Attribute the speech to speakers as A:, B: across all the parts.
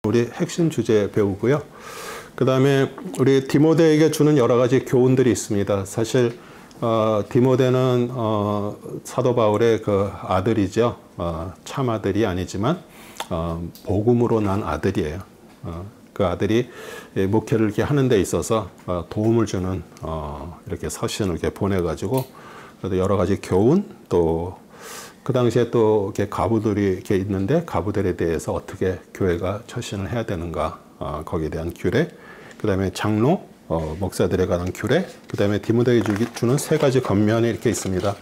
A: 우리 핵심 주제 배우고요. 그 다음에 우리 디모데에게 주는 여러 가지 교훈들이 있습니다. 사실 디모데는 사도 바울의 그 아들이죠. 참 아들이 아니지만 복음으로 난 아들이에요. 그 아들이 목회를 이렇게 하는 데 있어서 도움을 주는 이렇게 서신을 이렇게 보내가지고 여러 가지 교훈, 또 그 당시에 또 이렇게 가부들이 이렇게 있는데 가부들에 대해서 어떻게 교회가 처신을 해야 되는가, 거기에 대한 규례, 그 다음에 장로, 목사들에 관한 규례, 그 다음에 디모데에게 주는 세 가지 겉면이 이렇게 있습니다.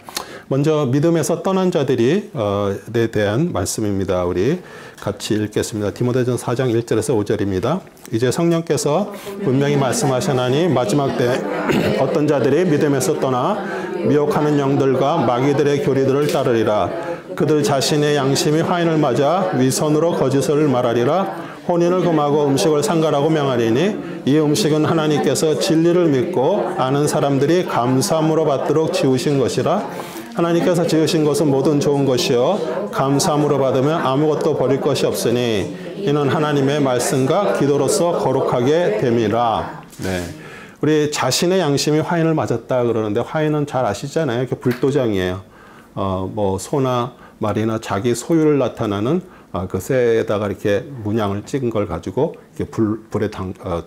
A: 먼저 믿음에서 떠난 자들이 에 대한 말씀입니다. 우리 같이 읽겠습니다. 디모데전 4장 1절에서 5절입니다. 이제 성령께서 분명히 말씀하시나니 마지막 때 어떤 자들이 믿음에서 떠나 미혹하는 영들과 마귀들의 교리들을 따르리라. 그들 자신의 양심이 화인을 맞아 위선으로 거짓을 말하리라. 혼인을 금하고 음식을 상가라고 명하리니 이 음식은 하나님께서 진리를 믿고 아는 사람들이 감사함으로 받도록 지으신 것이라. 하나님께서 지으신 것은 모든 좋은 것이요 감사함으로 받으면 아무것도 버릴 것이 없으니 이는 하나님의 말씀과 기도로서 거룩하게 됨이라. 네. 우리 자신의 양심이 화인을 맞았다 그러는데, 화인은 잘 아시잖아요. 이렇게 불도장이에요. 뭐 소나 말이나 자기 소유를 나타나는 그 쇠에다가 이렇게 문양을 찍은 걸 가지고 이렇게 불에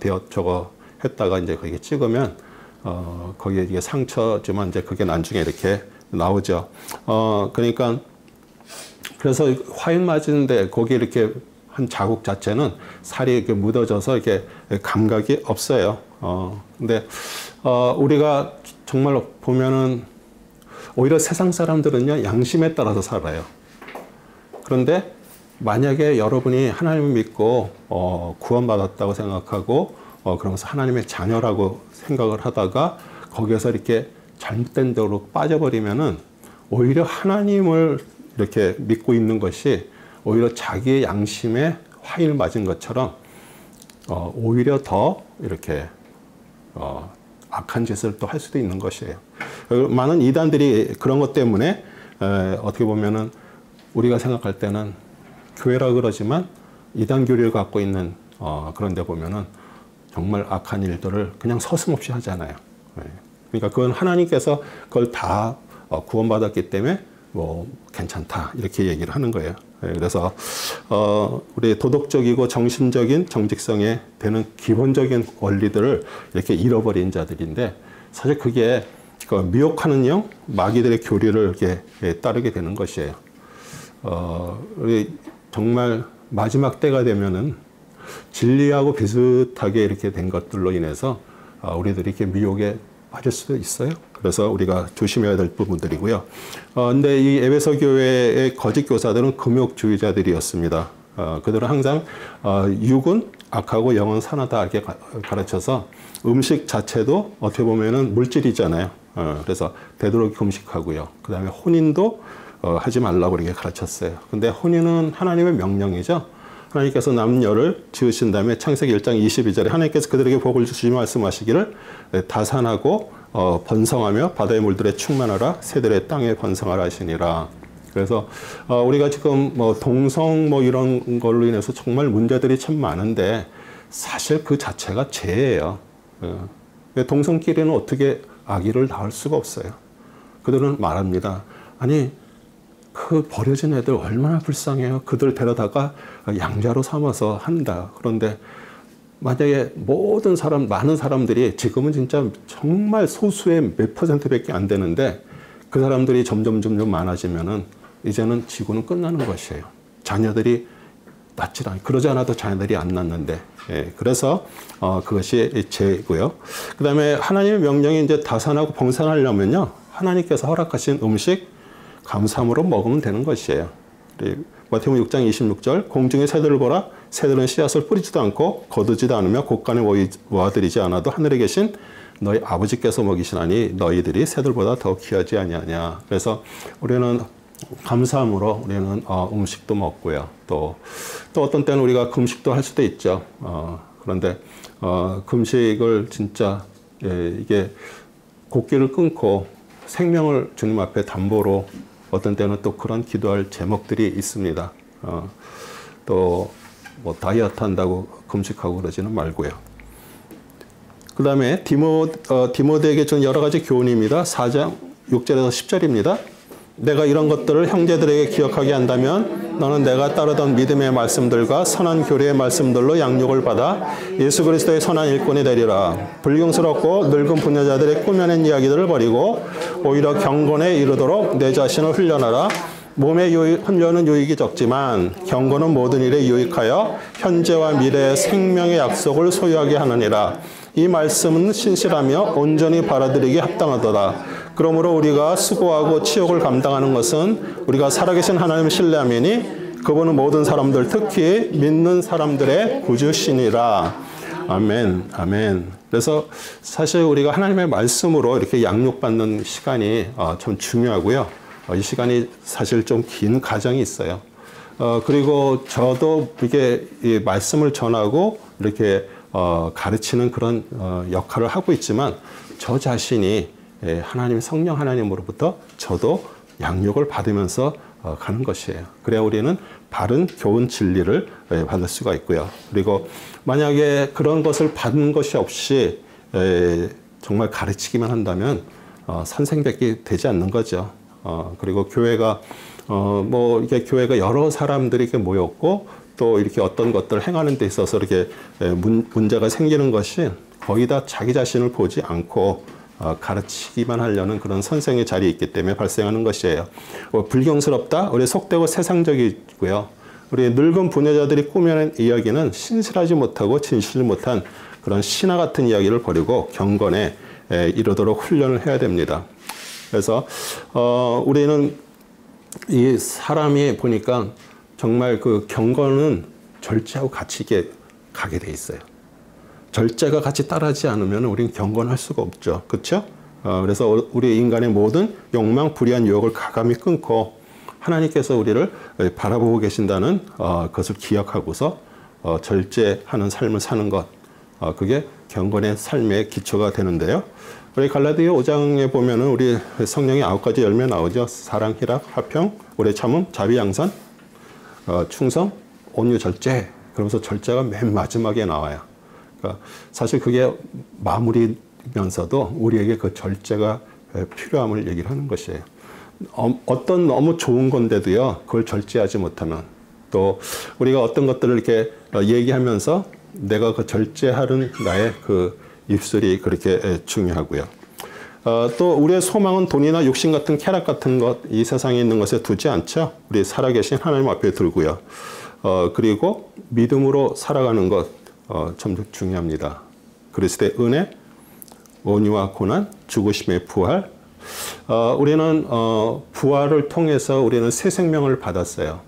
A: 되어 저거 했다가 이제 거기에 찍으면 거기에 이게 상처지만 이제 그게 나중에 이렇게 나오죠. 그러니까 그래서 화인 맞은데 거기 이렇게 한 자국 자체는 살이 이렇게 묻어져서 이렇게 감각이 없어요. 근데 우리가 정말로 보면은 오히려 세상 사람들은요 양심에 따라서 살아요. 그런데 만약에 여러분이 하나님을 믿고 구원받았다고 생각하고 그러면서 하나님의 자녀라고 생각을 하다가 거기에서 이렇게 잘못된 데로 빠져버리면은 오히려 하나님을 이렇게 믿고 있는 것이 오히려 자기의 양심에 화인을 맞은 것처럼 오히려 더 이렇게 악한 짓을 또 할 수도 있는 것이에요. 많은 이단들이 그런 것 때문에 어떻게 보면은 우리가 생각할 때는 교회라 그러지만 이단 교리를 갖고 있는 그런 데 보면은 정말 악한 일들을 그냥 서슴없이 하잖아요. 그러니까 그건 하나님께서 그걸 다 구원받았기 때문에 뭐 괜찮다 이렇게 얘기를 하는 거예요. 그래서 우리 도덕적이고 정신적인 정직성에 되는 기본적인 원리들을 이렇게 잃어버린 자들인데, 사실 그게 미혹하는 영, 마귀들의 교리를 이렇게 따르게 되는 것이에요. 우리 정말 마지막 때가 되면은 진리하고 비슷하게 이렇게 된 것들로 인해서 우리들이 이렇게 미혹에 빠질 수도 있어요. 그래서 우리가 조심해야 될 부분들이고요. 근데 이 에베소 교회의 거짓 교사들은 금욕주의자들이었습니다. 그들은 항상 육은 악하고 영은 선하다 이렇게 가르쳐서 음식 자체도 어떻게 보면은 물질이잖아요. 그래서 되도록 금식하고요. 그 다음에 혼인도 하지 말라고 이렇게 가르쳤어요. 근데 혼인은 하나님의 명령이죠. 하나님께서 남녀를 지으신 다음에 창세기 1장 22절에 하나님께서 그들에게 복을 주시며 말씀하시기를 다산하고 번성하며 바다의 물들에 충만하라 새들의 땅에 번성하라 하시니라. 그래서 우리가 지금 뭐 동성 뭐 이런 걸로 인해서 정말 문제들이 참 많은데 사실 그 자체가 죄예요. 동성끼리는 어떻게 아기를 낳을 수가 없어요. 그들은 말합니다. 아니 그 버려진 애들 얼마나 불쌍해요. 그들 데려다가 양자로 삼아서 한다. 그런데 만약에 모든 사람, 많은 사람들이 지금은 진짜 정말 소수의 몇 %밖에 안 되는데 그 사람들이 점점 많아지면은 이제는 지구는 끝나는 것이에요. 자녀들이 낳지 않아요. 그러지 않아도 자녀들이 안 낳는데. 그래서 그것이 죄고요. 그 다음에 하나님의 명령이 이제 다산하고 번성하려면요. 하나님께서 허락하신 음식 감사함으로 먹으면 되는 것이에요. 마태복음 6장 26절 공중의 새들을 보라. 새들은 씨앗을 뿌리지도 않고 거두지도 않으며 곳간에 모아들이지 않아도 하늘에 계신 너희 아버지께서 먹이시나니 너희들이 새들보다 더 귀하지 아니하냐. 그래서 우리는 감사함으로 우리는 음식도 먹고요. 또 어떤 때는 우리가 금식도 할 수도 있죠. 그런데 금식을 진짜 이게 곡기를 끊고 생명을 주님 앞에 담보로 어떤 때는 또 그런 기도할 제목들이 있습니다. 또 뭐 다이어트 한다고 금식하고 그러지는 말고요. 그 다음에 디모데에게 준 여러 가지 교훈입니다. 4장 6절에서 10절입니다. 내가 이런 것들을 형제들에게 기억하게 한다면 너는 내가 따르던 믿음의 말씀들과 선한 교리의 말씀들로 양육을 받아 예수 그리스도의 선한 일꾼이 되리라. 불경스럽고 늙은 부녀자들의 꾸며낸 이야기들을 버리고 오히려 경건에 이르도록 내 자신을 훈련하라. 몸의 훈련은 유익이 적지만 경건은 모든 일에 유익하여 현재와 미래의 생명의 약속을 소유하게 하느니라. 이 말씀은 신실하며 온전히 받아들이기 합당하도다. 그러므로 우리가 수고하고 치욕을 감당하는 것은 우리가 살아계신 하나님을 신뢰함이니 그분은 모든 사람들 특히 믿는 사람들의 구주시니라. 아멘, 아멘. 그래서 사실 우리가 하나님의 말씀으로 이렇게 양육받는 시간이 참 중요하고요. 이 시간이 사실 좀 긴 과정이 있어요. 그리고 저도 이게 이 말씀을 전하고 이렇게 가르치는 그런 역할을 하고 있지만 저 자신이 하나님 성령 하나님으로부터 저도 양육을 받으면서 가는 것이에요. 그래야 우리는 바른 교훈 진리를 받을 수가 있고요. 그리고 만약에 그런 것을 받은 것이 없이 정말 가르치기만 한다면 선생밖에 되지 않는 거죠. 그리고 교회가 뭐 이렇게 교회가 여러 사람들이 이렇게 모였고 또 이렇게 어떤 것들을 행하는 데 있어서 이렇게 문제가 생기는 것이 거의 다 자기 자신을 보지 않고 가르치기만 하려는 그런 선생의 자리에 있기 때문에 발생하는 것이에요. 불경스럽다, 우리 속되고 세상적이고요. 우리 늙은 부녀자들이 꾸며낸 이야기는 신실하지 못하고 진실 못한 그런 신화 같은 이야기를 버리고 경건에 이르도록 훈련을 해야 됩니다. 그래서 우리는 이 사람이 보니까 정말 그 경건은 절제하고 같이 가게 돼 있어요. 절제가 같이 따르지 않으면 우리는 경건할 수가 없죠. 그렇죠? 그래서 우리 인간의 모든 욕망, 불의한 유혹을 가감히 끊고 하나님께서 우리를 바라보고 계신다는 것을 기억하고서 절제하는 삶을 사는 것, 그게 경건의 삶의 기초가 되는데요. 우리 갈라디아 5장에 보면은 우리 성령의 9가지 열매 나오죠. 사랑, 희락, 화평, 오래 참음, 자비, 양선, 충성, 온유, 절제. 그러면서 절제가 맨 마지막에 나와요. 그러니까 사실 그게 마무리면서도 우리에게 그 절제가 필요함을 얘기를 하는 것이에요. 어떤 너무 좋은 건데도요, 그걸 절제하지 못하면 또 우리가 어떤 것들을 이렇게 얘기하면서 내가 그 절제하는 나의 그 입술이 그렇게 중요하고요. 또 우리의 소망은 돈이나 육신 같은 쾌락 같은 것, 이 세상에 있는 것에 두지 않죠. 우리 살아계신 하나님 앞에 들고요. 그리고 믿음으로 살아가는 것 참 중요합니다. 그리스도의 은혜, 온유와 고난, 죽으심의 부활. 우리는 부활을 통해서 우리는 새 생명을 받았어요.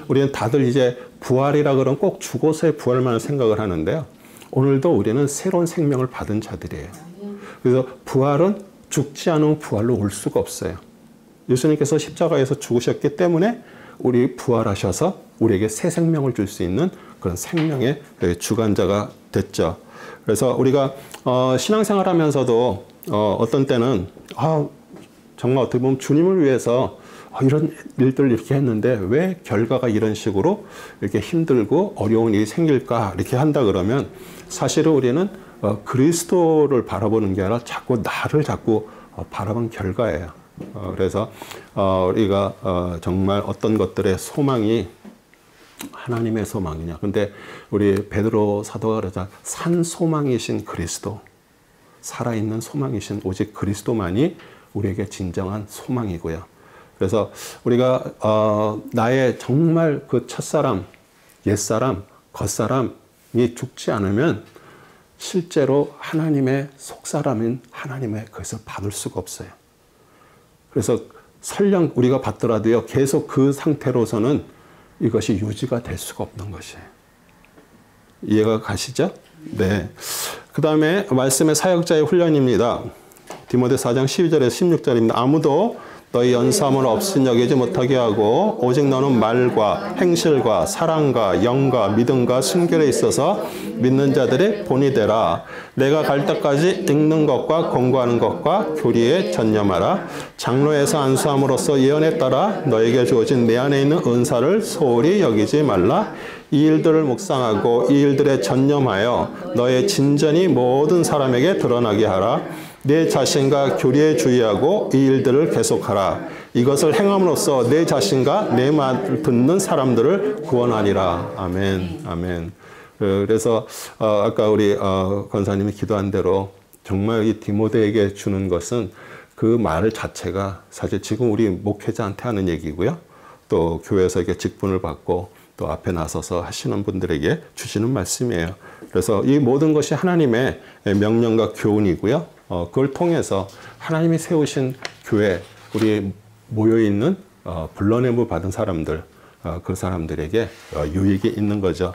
A: 우리는 다들 이제 부활이라 그러면 꼭 죽어서의 부활만 생각을 하는데요. 오늘도 우리는 새로운 생명을 받은 자들이에요. 그래서 부활은 죽지 않은 부활로 올 수가 없어요. 예수님께서 십자가에서 죽으셨기 때문에 우리 부활하셔서 우리에게 새 생명을 줄 수 있는 그런 생명의 주관자가 됐죠. 그래서 우리가 신앙생활 하면서도 어떤 때는 정말 어떻게 보면 주님을 위해서 이런 일들을 이렇게 했는데 왜 결과가 이런 식으로 이렇게 힘들고 어려운 일이 생길까 이렇게 한다 그러면 사실은 우리는 그리스도를 바라보는 게 아니라 자꾸 나를 자꾸 바라본 결과예요. 그래서 우리가 정말 어떤 것들의 소망이 하나님의 소망이냐. 근데 우리 베드로 사도가 그러자 산 소망이신 그리스도, 살아있는 소망이신 오직 그리스도만이 우리에게 진정한 소망이고요. 그래서 우리가 나의 정말 그 첫사람, 옛사람, 겉사람이 죽지 않으면 실제로 하나님의 속사람인 하나님의 것을 받을 수가 없어요. 그래서 설령 우리가 받더라도요, 계속 그 상태로서는 이것이 유지가 될 수가 없는 것이에요. 이해가 가시죠? 네. 그 다음에 말씀의 사역자의 훈련입니다. 디모데 4장 12절에서 16절입니다. 아무도 너희 연수함을 없인 여기지 못하게 하고 오직 너는 말과 행실과 사랑과 영과 믿음과 순결에 있어서 믿는 자들의 본이 되라. 내가 갈 때까지 읽는 것과 공부하는 것과 교리에 전념하라. 장로에서 안수함으로써 예언에 따라 너에게 주어진 내 안에 있는 은사를 소홀히 여기지 말라. 이 일들을 묵상하고 이 일들에 전념하여 너의 진전이 모든 사람에게 드러나게 하라. 내 자신과 교리에 주의하고 이 일들을 계속하라. 이것을 행함으로써 내 자신과 내 말 듣는 사람들을 구원하리라. 아멘. 아멘. 그래서 아까 우리 권사님이 기도한 대로 정말 이 디모데에게 주는 것은 그 말 자체가 사실 지금 우리 목회자한테 하는 얘기고요. 또 교회에서 이렇게 직분을 받고 또 앞에 나서서 하시는 분들에게 주시는 말씀이에요. 그래서 이 모든 것이 하나님의 명령과 교훈이고요. 그걸 통해서 하나님이 세우신 교회, 우리 모여있는 불러냄을 받은 사람들, 그 사람들에게 유익이 있는 거죠.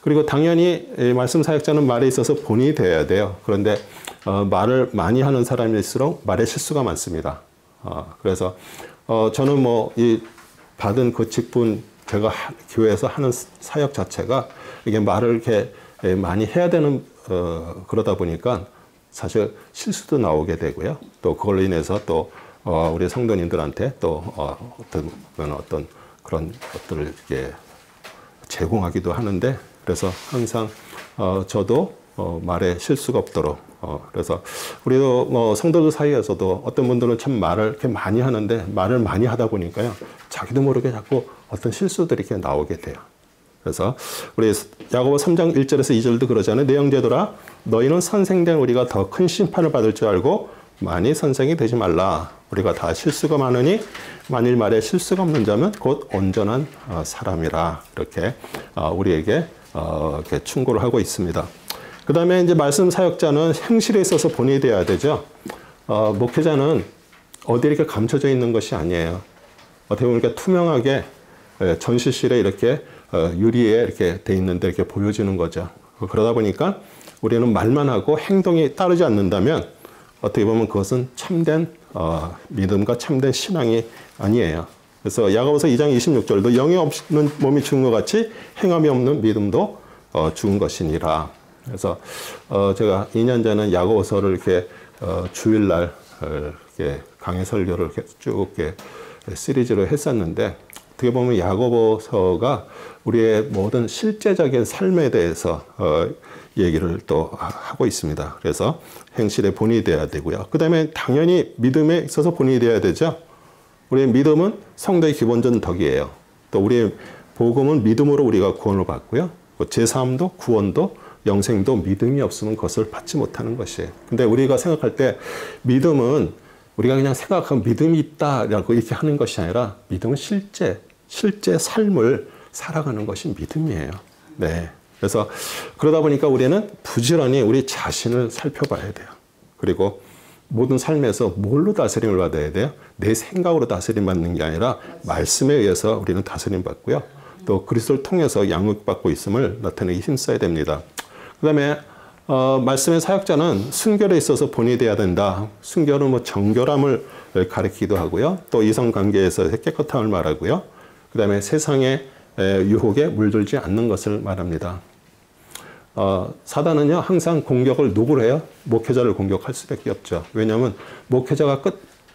A: 그리고 당연히 말씀 사역자는 말에 있어서 본이 되어야 돼요. 그런데 말을 많이 하는 사람일수록 말에 실수가 많습니다. 그래서 저는 뭐 이 받은 그 직분, 제가 교회에서 하는 사역 자체가 이게 말을 이렇게 많이 해야 되는 그러다 보니까 사실 실수도 나오게 되고요. 또 그걸로 인해서 또 우리 성도님들한테 또 어떤 그런 것들을 이렇게 제공하기도 하는데, 그래서 항상 저도 말에 실수가 없도록 그래서 우리도 뭐 성도들 사이에서도 어떤 분들은 참 말을 이렇게 많이 하는데 말을 많이 하다 보니까요, 자기도 모르게 자꾸 어떤 실수들이 이렇게 나오게 돼요. 그래서 우리 야고보 3장 1절에서 2절도 그러잖아요. 내 형제들아, 너희는 선생된 우리가 더 큰 심판을 받을 줄 알고 많이 선생이 되지 말라. 우리가 다 실수가 많으니 만일 말에 실수가 없는 자면 곧 온전한 사람이라. 이렇게 우리에게 이렇게 충고를 하고 있습니다. 그 다음에 이제 말씀 사역자는 행실에 있어서 본이 되어야 되죠. 목회자는 어디 이렇게 감춰져 있는 것이 아니에요. 어떻게 보면 이렇게 투명하게 전시실에 이렇게 유리에 이렇게 돼 있는데 이렇게 보여지는 거죠. 그러다 보니까 우리는 말만 하고 행동이 따르지 않는다면 어떻게 보면 그것은 참된 믿음과 참된 신앙이 아니에요. 그래서 야고보서 2장 26절도 영이 없는 몸이 죽은 것 같이 행함이 없는 믿음도 죽은 것이니라. 그래서 제가 2년 전에 야고보서를 이렇게 주일날 이렇게 강해 설교를 이렇게 쭉 이렇게 시리즈로 했었는데, 어떻게 보면 야고보서가 우리의 모든 실제적인 삶에 대해서 얘기를 또 하고 있습니다. 그래서 행실에 본이 되어야 되고요. 그 다음에 당연히 믿음에 있어서 본이 되어야 되죠. 우리의 믿음은 성도의 기본적인 덕이에요. 또 우리의 복음은 믿음으로 우리가 구원을 받고요. 제사함도 구원도 영생도 믿음이 없으면 그것을 받지 못하는 것이에요. 근데 우리가 생각할 때 믿음은 우리가 그냥 생각하면 믿음이 있다라고 이렇게 하는 것이 아니라, 믿음은 실제 삶을 살아가는 것이 믿음이에요. 네. 그래서 그러다 보니까 우리는 부지런히 우리 자신을 살펴봐야 돼요. 그리고 모든 삶에서 뭘로 다스림을 받아야 돼요? 내 생각으로 다스림 받는 게 아니라 말씀에 의해서 우리는 다스림 받고요. 또 그리스도를 통해서 양육받고 있음을 나타내기 힘써야 됩니다. 그 다음에 말씀의 사역자는 순결에 있어서 본이 돼야 된다. 순결은 뭐 정결함을 가리키기도 하고요. 또 이성관계에서 깨끗함을 말하고요. 그 다음에 세상의 유혹에 물들지 않는 것을 말합니다. 사단은요, 항상 공격을 누구를 해요? 목회자를 공격할 수밖에 없죠. 왜냐하면 목회자가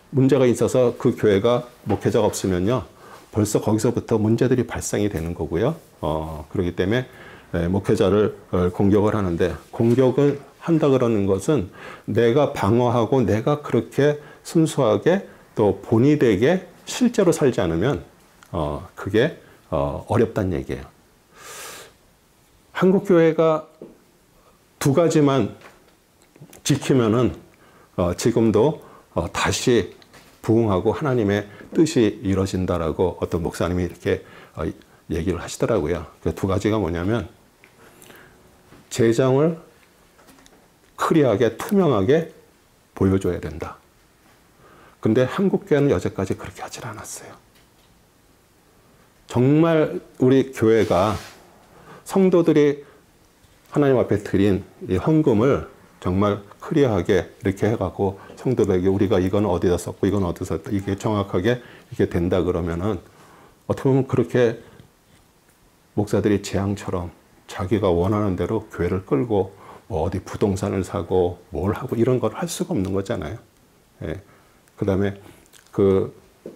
A: 문제가 있어서 그 교회가 목회자가 없으면요, 벌써 거기서부터 문제들이 발생이 되는 거고요. 그렇기 때문에 목회자를 공격을 하는데, 공격을 한다 그러는 것은 내가 방어하고 내가 그렇게 순수하게 또 본이 되게 실제로 살지 않으면 그게 어렵다는 얘기예요. 한국 교회가 두 가지만 지키면은 지금도 다시 부흥하고 하나님의 뜻이 이루어진다라고 어떤 목사님이 이렇게 얘기를 하시더라고요. 그 두 가지가 뭐냐면, 재정을 클리어하게 투명하게 보여줘야 된다. 근데 한국 교회는 여태까지 그렇게 하질 않았어요. 정말 우리 교회가 성도들이 하나님 앞에 드린 이 헌금을 정말 클리어하게 이렇게 해갖고 성도들에게 우리가 이건 어디다 썼고 이건 어디다 썼다 이게 정확하게 이게 된다 그러면은 어떻게 보면 그렇게 목사들이 재앙처럼 자기가 원하는 대로 교회를 끌고 뭐 어디 부동산을 사고 뭘 하고 이런 걸 할 수가 없는 거잖아요. 예. 그다음에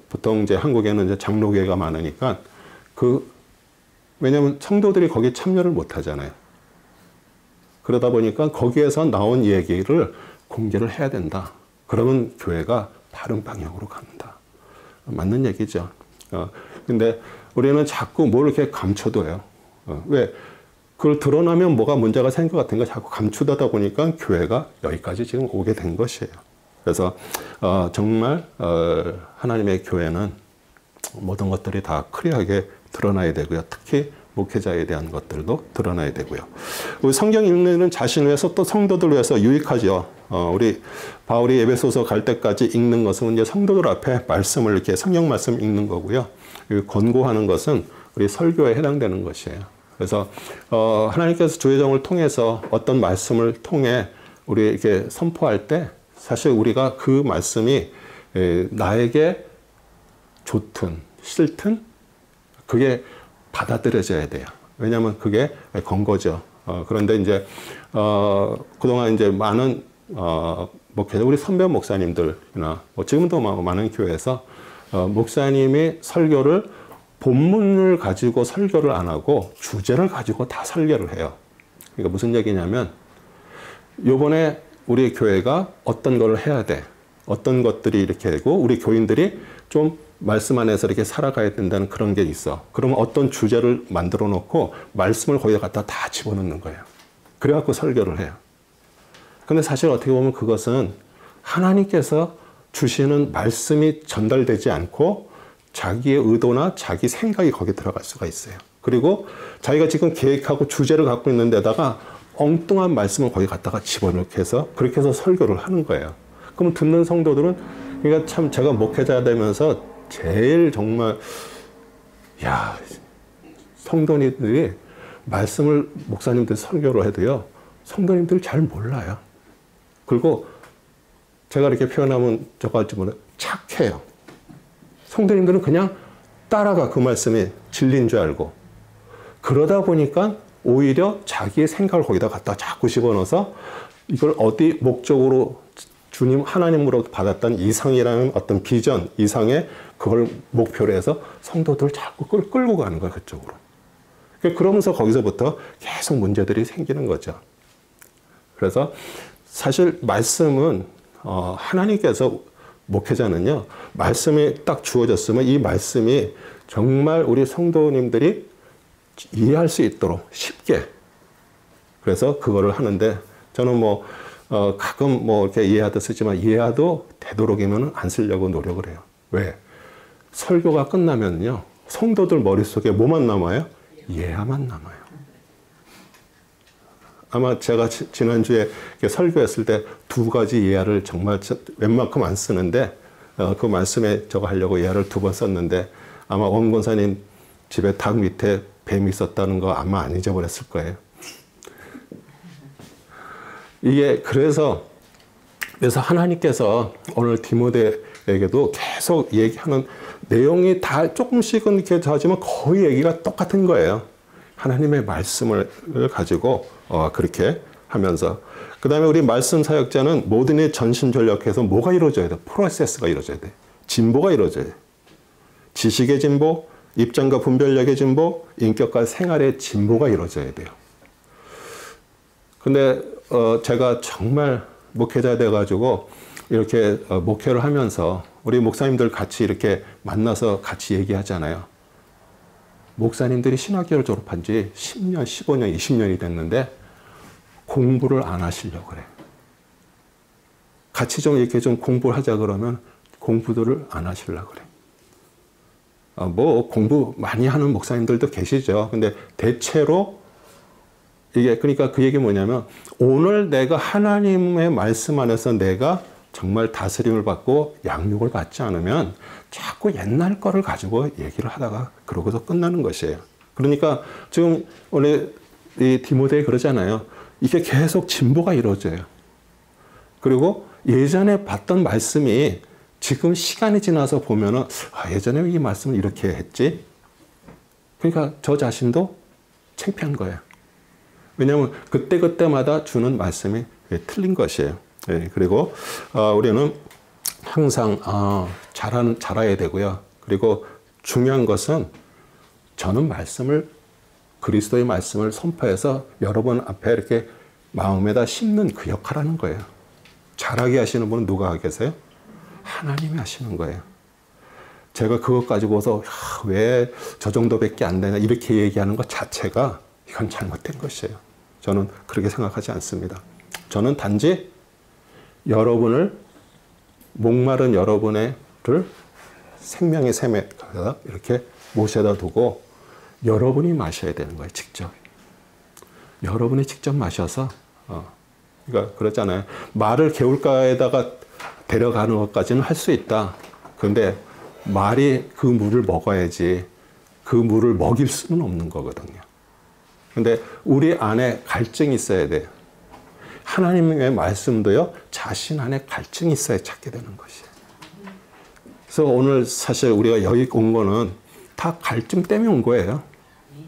A: 보통 이제 한국에는 이제 장로교회가 많으니까 왜냐면 성도들이 거기에 참여를 못 하잖아요. 그러다 보니까 거기에서 나온 얘기를 공개를 해야 된다. 그러면 교회가 바른 방향으로 간다. 맞는 얘기죠. 근데 우리는 자꾸 뭘 이렇게 감춰둬요. 왜? 그걸 드러나면 뭐가 문제가 생길 것 같은 거 자꾸 감추다 보니까 교회가 여기까지 지금 오게 된 것이에요. 그래서 정말 하나님의 교회는 모든 것들이 다 클리어하게 드러나야 되고요. 특히 목회자에 대한 것들도 드러나야 되고요. 우리 성경 읽는 자신을 위해서 또 성도들 위해서 유익하죠. 우리 바울이 에베소서 갈 때까지 읽는 것은 이제 성도들 앞에 말씀을 이렇게 성경 말씀 읽는 거고요. 권고하는 것은 우리 설교에 해당되는 것이에요. 그래서 하나님께서 주의정을 통해서 어떤 말씀을 통해 우리 이렇게 선포할 때 사실 우리가 그 말씀이 나에게 좋든 싫든 그게 받아들여져야 돼요. 왜냐하면 그게 권고죠. 그런데 이제 그동안 이제 많은 목회자 우리 선배 목사님들이나 뭐 지금도 많은 교회에서 목사님이 설교를 본문을 가지고 설교를 안 하고 주제를 가지고 다 설교를 해요. 그러니까 무슨 얘기냐면 요번에 우리 교회가 어떤 걸 해야 돼. 어떤 것들이 이렇게 되고 우리 교인들이 좀 말씀 안에서 이렇게 살아가야 된다는 그런 게 있어. 그러면 어떤 주제를 만들어 놓고 말씀을 거기다 갖다 다 집어넣는 거예요. 그래갖고 설교를 해요. 근데 사실 어떻게 보면 그것은 하나님께서 주시는 말씀이 전달되지 않고 자기의 의도나 자기 생각이 거기에 들어갈 수가 있어요. 그리고 자기가 지금 계획하고 주제를 갖고 있는 데다가 엉뚱한 말씀을 거기 갖다가 집어넣게 해서 그렇게 해서 설교를 하는 거예요. 그럼 듣는 성도들은 그러니까 참 제가 목회자 되면서 제일 정말 성도님들이 말씀을 목사님들 설교를 해도요. 성도님들 잘 몰라요. 그리고 제가 이렇게 표현하면 저거 할지 몰라요. 착해요. 성도님들은 그냥 따라가 그 말씀이 진리인 줄 알고 그러다 보니까 오히려 자기의 생각을 거기다 갖다 자꾸 집어넣어서 이걸 어디 목적으로 주님 하나님으로 받았던 이상이라는 어떤 비전 이상의 그걸 목표로 해서 성도들을 자꾸 끌고 가는 거야 그쪽으로. 그러면서 거기서부터 계속 문제들이 생기는 거죠. 그래서 사실 말씀은 하나님께서 목회자는요 말씀이 딱 주어졌으면 이 말씀이 정말 우리 성도님들이 이해할 수 있도록 쉽게 그래서 그거를 하는데 저는 가끔 이렇게 이해하듯 쓰지만 이해하도 되도록이면 안 쓰려고 노력을 해요. 왜? 설교가 끝나면요 성도들 머릿속에 뭐만 남아요? 예화만 남아요. 아마 제가 지난주에 설교했을 때 2가지 예화를 정말 웬만큼 안 쓰는데 그 말씀에 저거 하려고 예화를 2번 썼는데 아마 원 권사님 집에 닭 밑에 뱀이 있었다는 거 아마 안 잊어버렸을 거예요. 이게 그래서 하나님께서 오늘 디모데에게도 계속 얘기하는 내용이 다 조금씩은 이렇게 하지만 거의 얘기가 똑같은 거예요. 하나님의 말씀을 가지고 그렇게 하면서 그 다음에 우리 말씀 사역자는 모든 일 전심전력해서 뭐가 이루어져야 돼? 프로세스가 이루어져야 돼. 진보가 이루어져야 돼. 지식의 진보, 입장과 분별력의 진보, 인격과 생활의 진보가 이루어져야 돼요. 근데 제가 정말 목회자 돼가지고 이렇게 목회를 하면서 우리 목사님들 같이 이렇게 만나서 같이 얘기하잖아요. 목사님들이 신학교를 졸업한 지 10년, 15년, 20년이 됐는데 공부를 안 하시려고 그래. 같이 좀 이렇게 좀 공부를 하자 그러면 공부들을 안 하시려고 그래. 공부 많이 하는 목사님들도 계시죠. 근데 대체로 이게 그러니까 그 얘기 뭐냐면 오늘 내가 하나님의 말씀 안에서 내가 정말 다스림을 받고 양육을 받지 않으면 자꾸 옛날 거를 가지고 얘기를 하다가 그러고서 끝나는 것이에요. 그러니까 지금 오늘 이 디모데에 그러잖아요. 이게 계속 진보가 이루어져요. 그리고 예전에 봤던 말씀이 지금 시간이 지나서 보면은 예전에 이 말씀을 이렇게 했지. 그러니까 저 자신도 창피한 거예요. 왜냐하면 그때그때마다 주는 말씀이 틀린 것이에요. 그리고 우리는 항상 잘해야 되고요. 그리고 중요한 것은 저는 그리스도의 말씀을 선포해서 여러분 앞에 이렇게 마음에다 심는 그 역할하는 거예요. 잘하게 하시는 분은 누가 계세요? 하나님이 하시는 거예요. 제가 그것 가지고서 왜 저 정도밖에 안 되냐 이렇게 얘기하는 것 자체가 이건 잘못된 것이에요. 저는 그렇게 생각하지 않습니다. 저는 단지 목마른 여러분을 생명의 샘에 이렇게 모셔다 두고 여러분이 마셔야 되는 거예요. 직접. 여러분이 직접 마셔서 그러니까 그렇잖아요. 말을 개울가에다가 데려가는 것까지는 할 수 있다. 그런데 말이 그 물을 먹어야지 그 물을 먹일 수는 없는 거거든요. 근데 우리 안에 갈증이 있어야 돼요. 하나님의 말씀도요, 자신 안에 갈증이 있어야 찾게 되는 것이에요. 그래서 오늘 사실 우리가 여기 온 거는 다 갈증 때문에 온 거예요.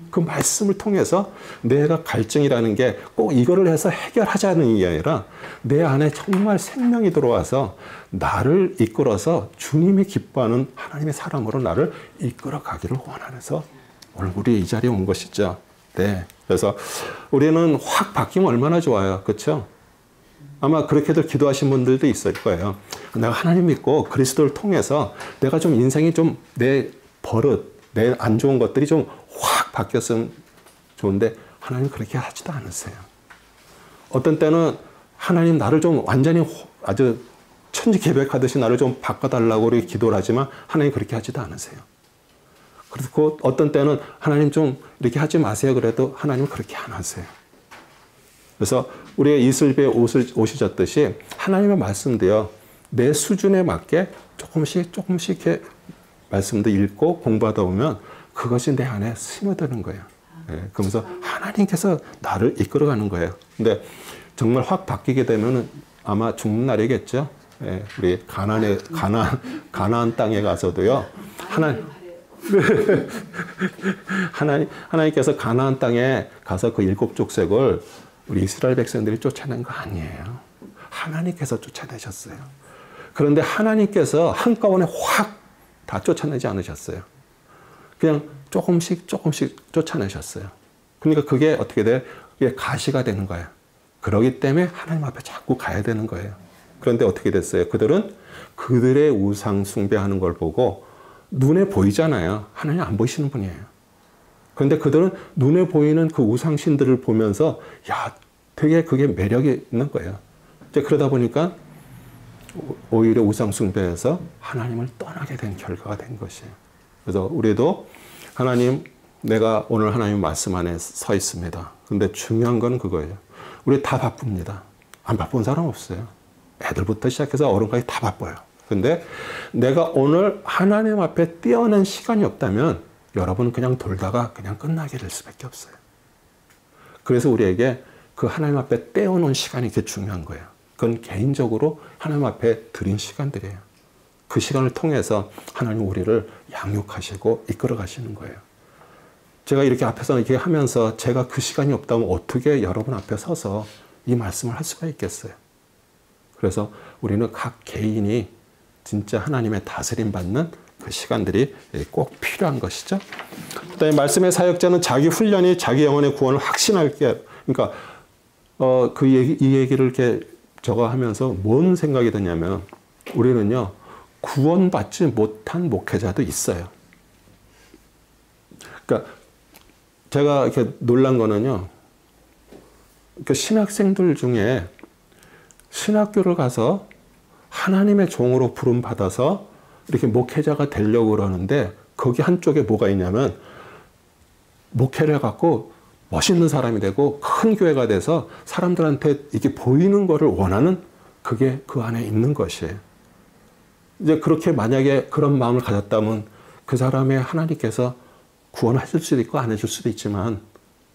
A: 그 말씀을 통해서 내가 갈증이라는 게 꼭 이거를 해서 해결하자는 게 아니라 내 안에 정말 생명이 들어와서 나를 이끌어서 주님이 기뻐하는 하나님의 사람으로 나를 이끌어 가기를 원하면서 오늘 우리 이 자리에 온 것이죠. 네. 그래서 우리는 확 바뀌면 얼마나 좋아요. 그렇죠? 아마 그렇게들 기도하신 분들도 있을 거예요. 내가 하나님 믿고 그리스도를 통해서 내가 좀 인생이 좀 내 버릇, 내 안 좋은 것들이 좀 확 바뀌었으면 좋은데 하나님 그렇게 하지도 않으세요. 어떤 때는 하나님 나를 좀 완전히 아주 천지개벽하듯이 나를 좀 바꿔달라고 우리 기도를 하지만 하나님 그렇게 하지도 않으세요. 그리고 어떤 때는 하나님 좀 이렇게 하지 마세요. 그래도 하나님은 그렇게 안 하세요. 그래서 우리가 이슬비에 옷이 젖듯이 하나님의 말씀도요. 내 수준에 맞게 조금씩 이렇게 말씀도 읽고 공부하다 보면 그것이 내 안에 스며드는 거예요. 네, 그러면서 하나님께서 나를 이끌어가는 거예요. 근데 정말 확 바뀌게 되면은 아마 죽는 날이겠죠. 네, 우리 가나안 땅에 가서도요. 하나님께서 가나안 땅에 가서 그 7 족속을 우리 이스라엘 백성들이 쫓아낸 거 아니에요. 하나님께서 쫓아내셨어요. 그런데 하나님께서 한꺼번에 확 다 쫓아내지 않으셨어요. 그냥 조금씩 쫓아내셨어요. 그러니까 그게 어떻게 돼요? 그게 가시가 되는 거예요. 그러기 때문에 하나님 앞에 자꾸 가야 되는 거예요. 그런데 어떻게 됐어요? 그들은 그들의 우상 숭배하는 걸 보고 눈에 보이잖아요. 하나님 안 보이시는 분이에요. 그런데 그들은 눈에 보이는 그 우상신들을 보면서 되게 그게 매력이 있는 거예요. 이제 그러다 보니까 오히려 우상 숭배에서 하나님을 떠나게 된 결과가 된 것이에요. 그래서 우리도 하나님, 내가 오늘 하나님 말씀 안에 서 있습니다. 근데 중요한 건 그거예요. 우리 다 바쁩니다. 안 바쁜 사람 없어요. 애들부터 시작해서 어른까지 다 바빠요. 근데 내가 오늘 하나님 앞에 떼어낸 시간이 없다면 여러분 그냥 돌다가 그냥 끝나게 될 수밖에 없어요. 그래서 우리에게 그 하나님 앞에 떼어놓은 시간이 되게 중요한 거예요. 그건 개인적으로 하나님 앞에 드린 시간들이에요. 그 시간을 통해서 하나님 우리를 양육하시고 이끌어 가시는 거예요. 제가 이렇게 앞에서 이렇게 하면서 제가 그 시간이 없다면 어떻게 여러분 앞에 서서 이 말씀을 할 수가 있겠어요. 그래서 우리는 각 개인이 진짜 하나님의 다스림 받는 그 시간들이 꼭 필요한 것이죠. 그다음에 말씀의 사역자는 자기 훈련이 자기 영혼의 구원을 확신하게, 그러니까 이 얘기를 이렇게 저거 하면서 뭔 생각이 드냐면 우리는요 구원받지 못한 목회자도 있어요. 그러니까 제가 이렇게 놀란 거는요, 그러니까 신학생들 중에 신학교를 가서 하나님의 종으로 부름 받아서 이렇게 목회자가 되려고 그러는데 거기 한쪽에 뭐가 있냐면 목회를 해갖고 멋있는 사람이 되고 큰 교회가 돼서 사람들한테 이렇게 보이는 거를 원하는 그게 그 안에 있는 것이에요. 이제 그렇게 만약에 그런 마음을 가졌다면 그 사람의 하나님께서 구원하실 수도 있고 안 해줄 수도 있지만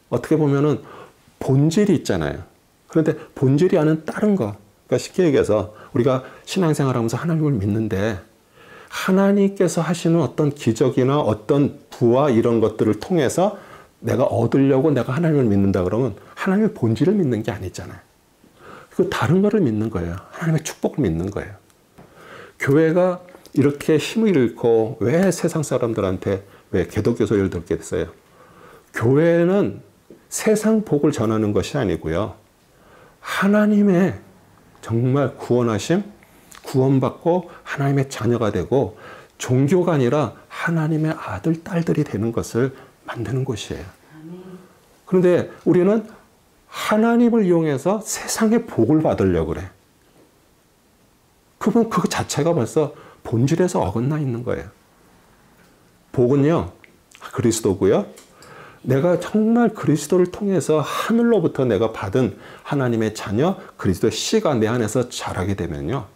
A: 어떻게 보면은 본질이 있잖아요. 그런데 본질이 아닌 다른 거, 그러니까 쉽게 얘기해서 우리가 신앙생활하면서 하나님을 믿는데 하나님께서 하시는 어떤 기적이나 어떤 부와 이런 것들을 통해서 내가 얻으려고 내가 하나님을 믿는다 그러면 하나님의 본질을 믿는 게 아니잖아요. 그 다른 거를 믿는 거예요. 하나님의 축복을 믿는 거예요. 교회가 이렇게 힘을 잃고 왜 세상 사람들한테 왜 개독교 소리를 듣게 됐어요? 교회는 세상 복을 전하는 것이 아니고요. 하나님의 정말 구원하심, 구원받고 하나님의 자녀가 되고 종교가 아니라 하나님의 아들, 딸들이 되는 것을 만드는 곳이에요. 그런데 우리는 하나님을 이용해서 세상의 복을 받으려고 그래. 그건 그 자체가 벌써 본질에서 어긋나 있는 거예요. 복은요, 그리스도고요. 내가 정말 그리스도를 통해서 하늘로부터 내가 받은 하나님의 자녀, 그리스도의 씨가 내 안에서 자라게 되면요.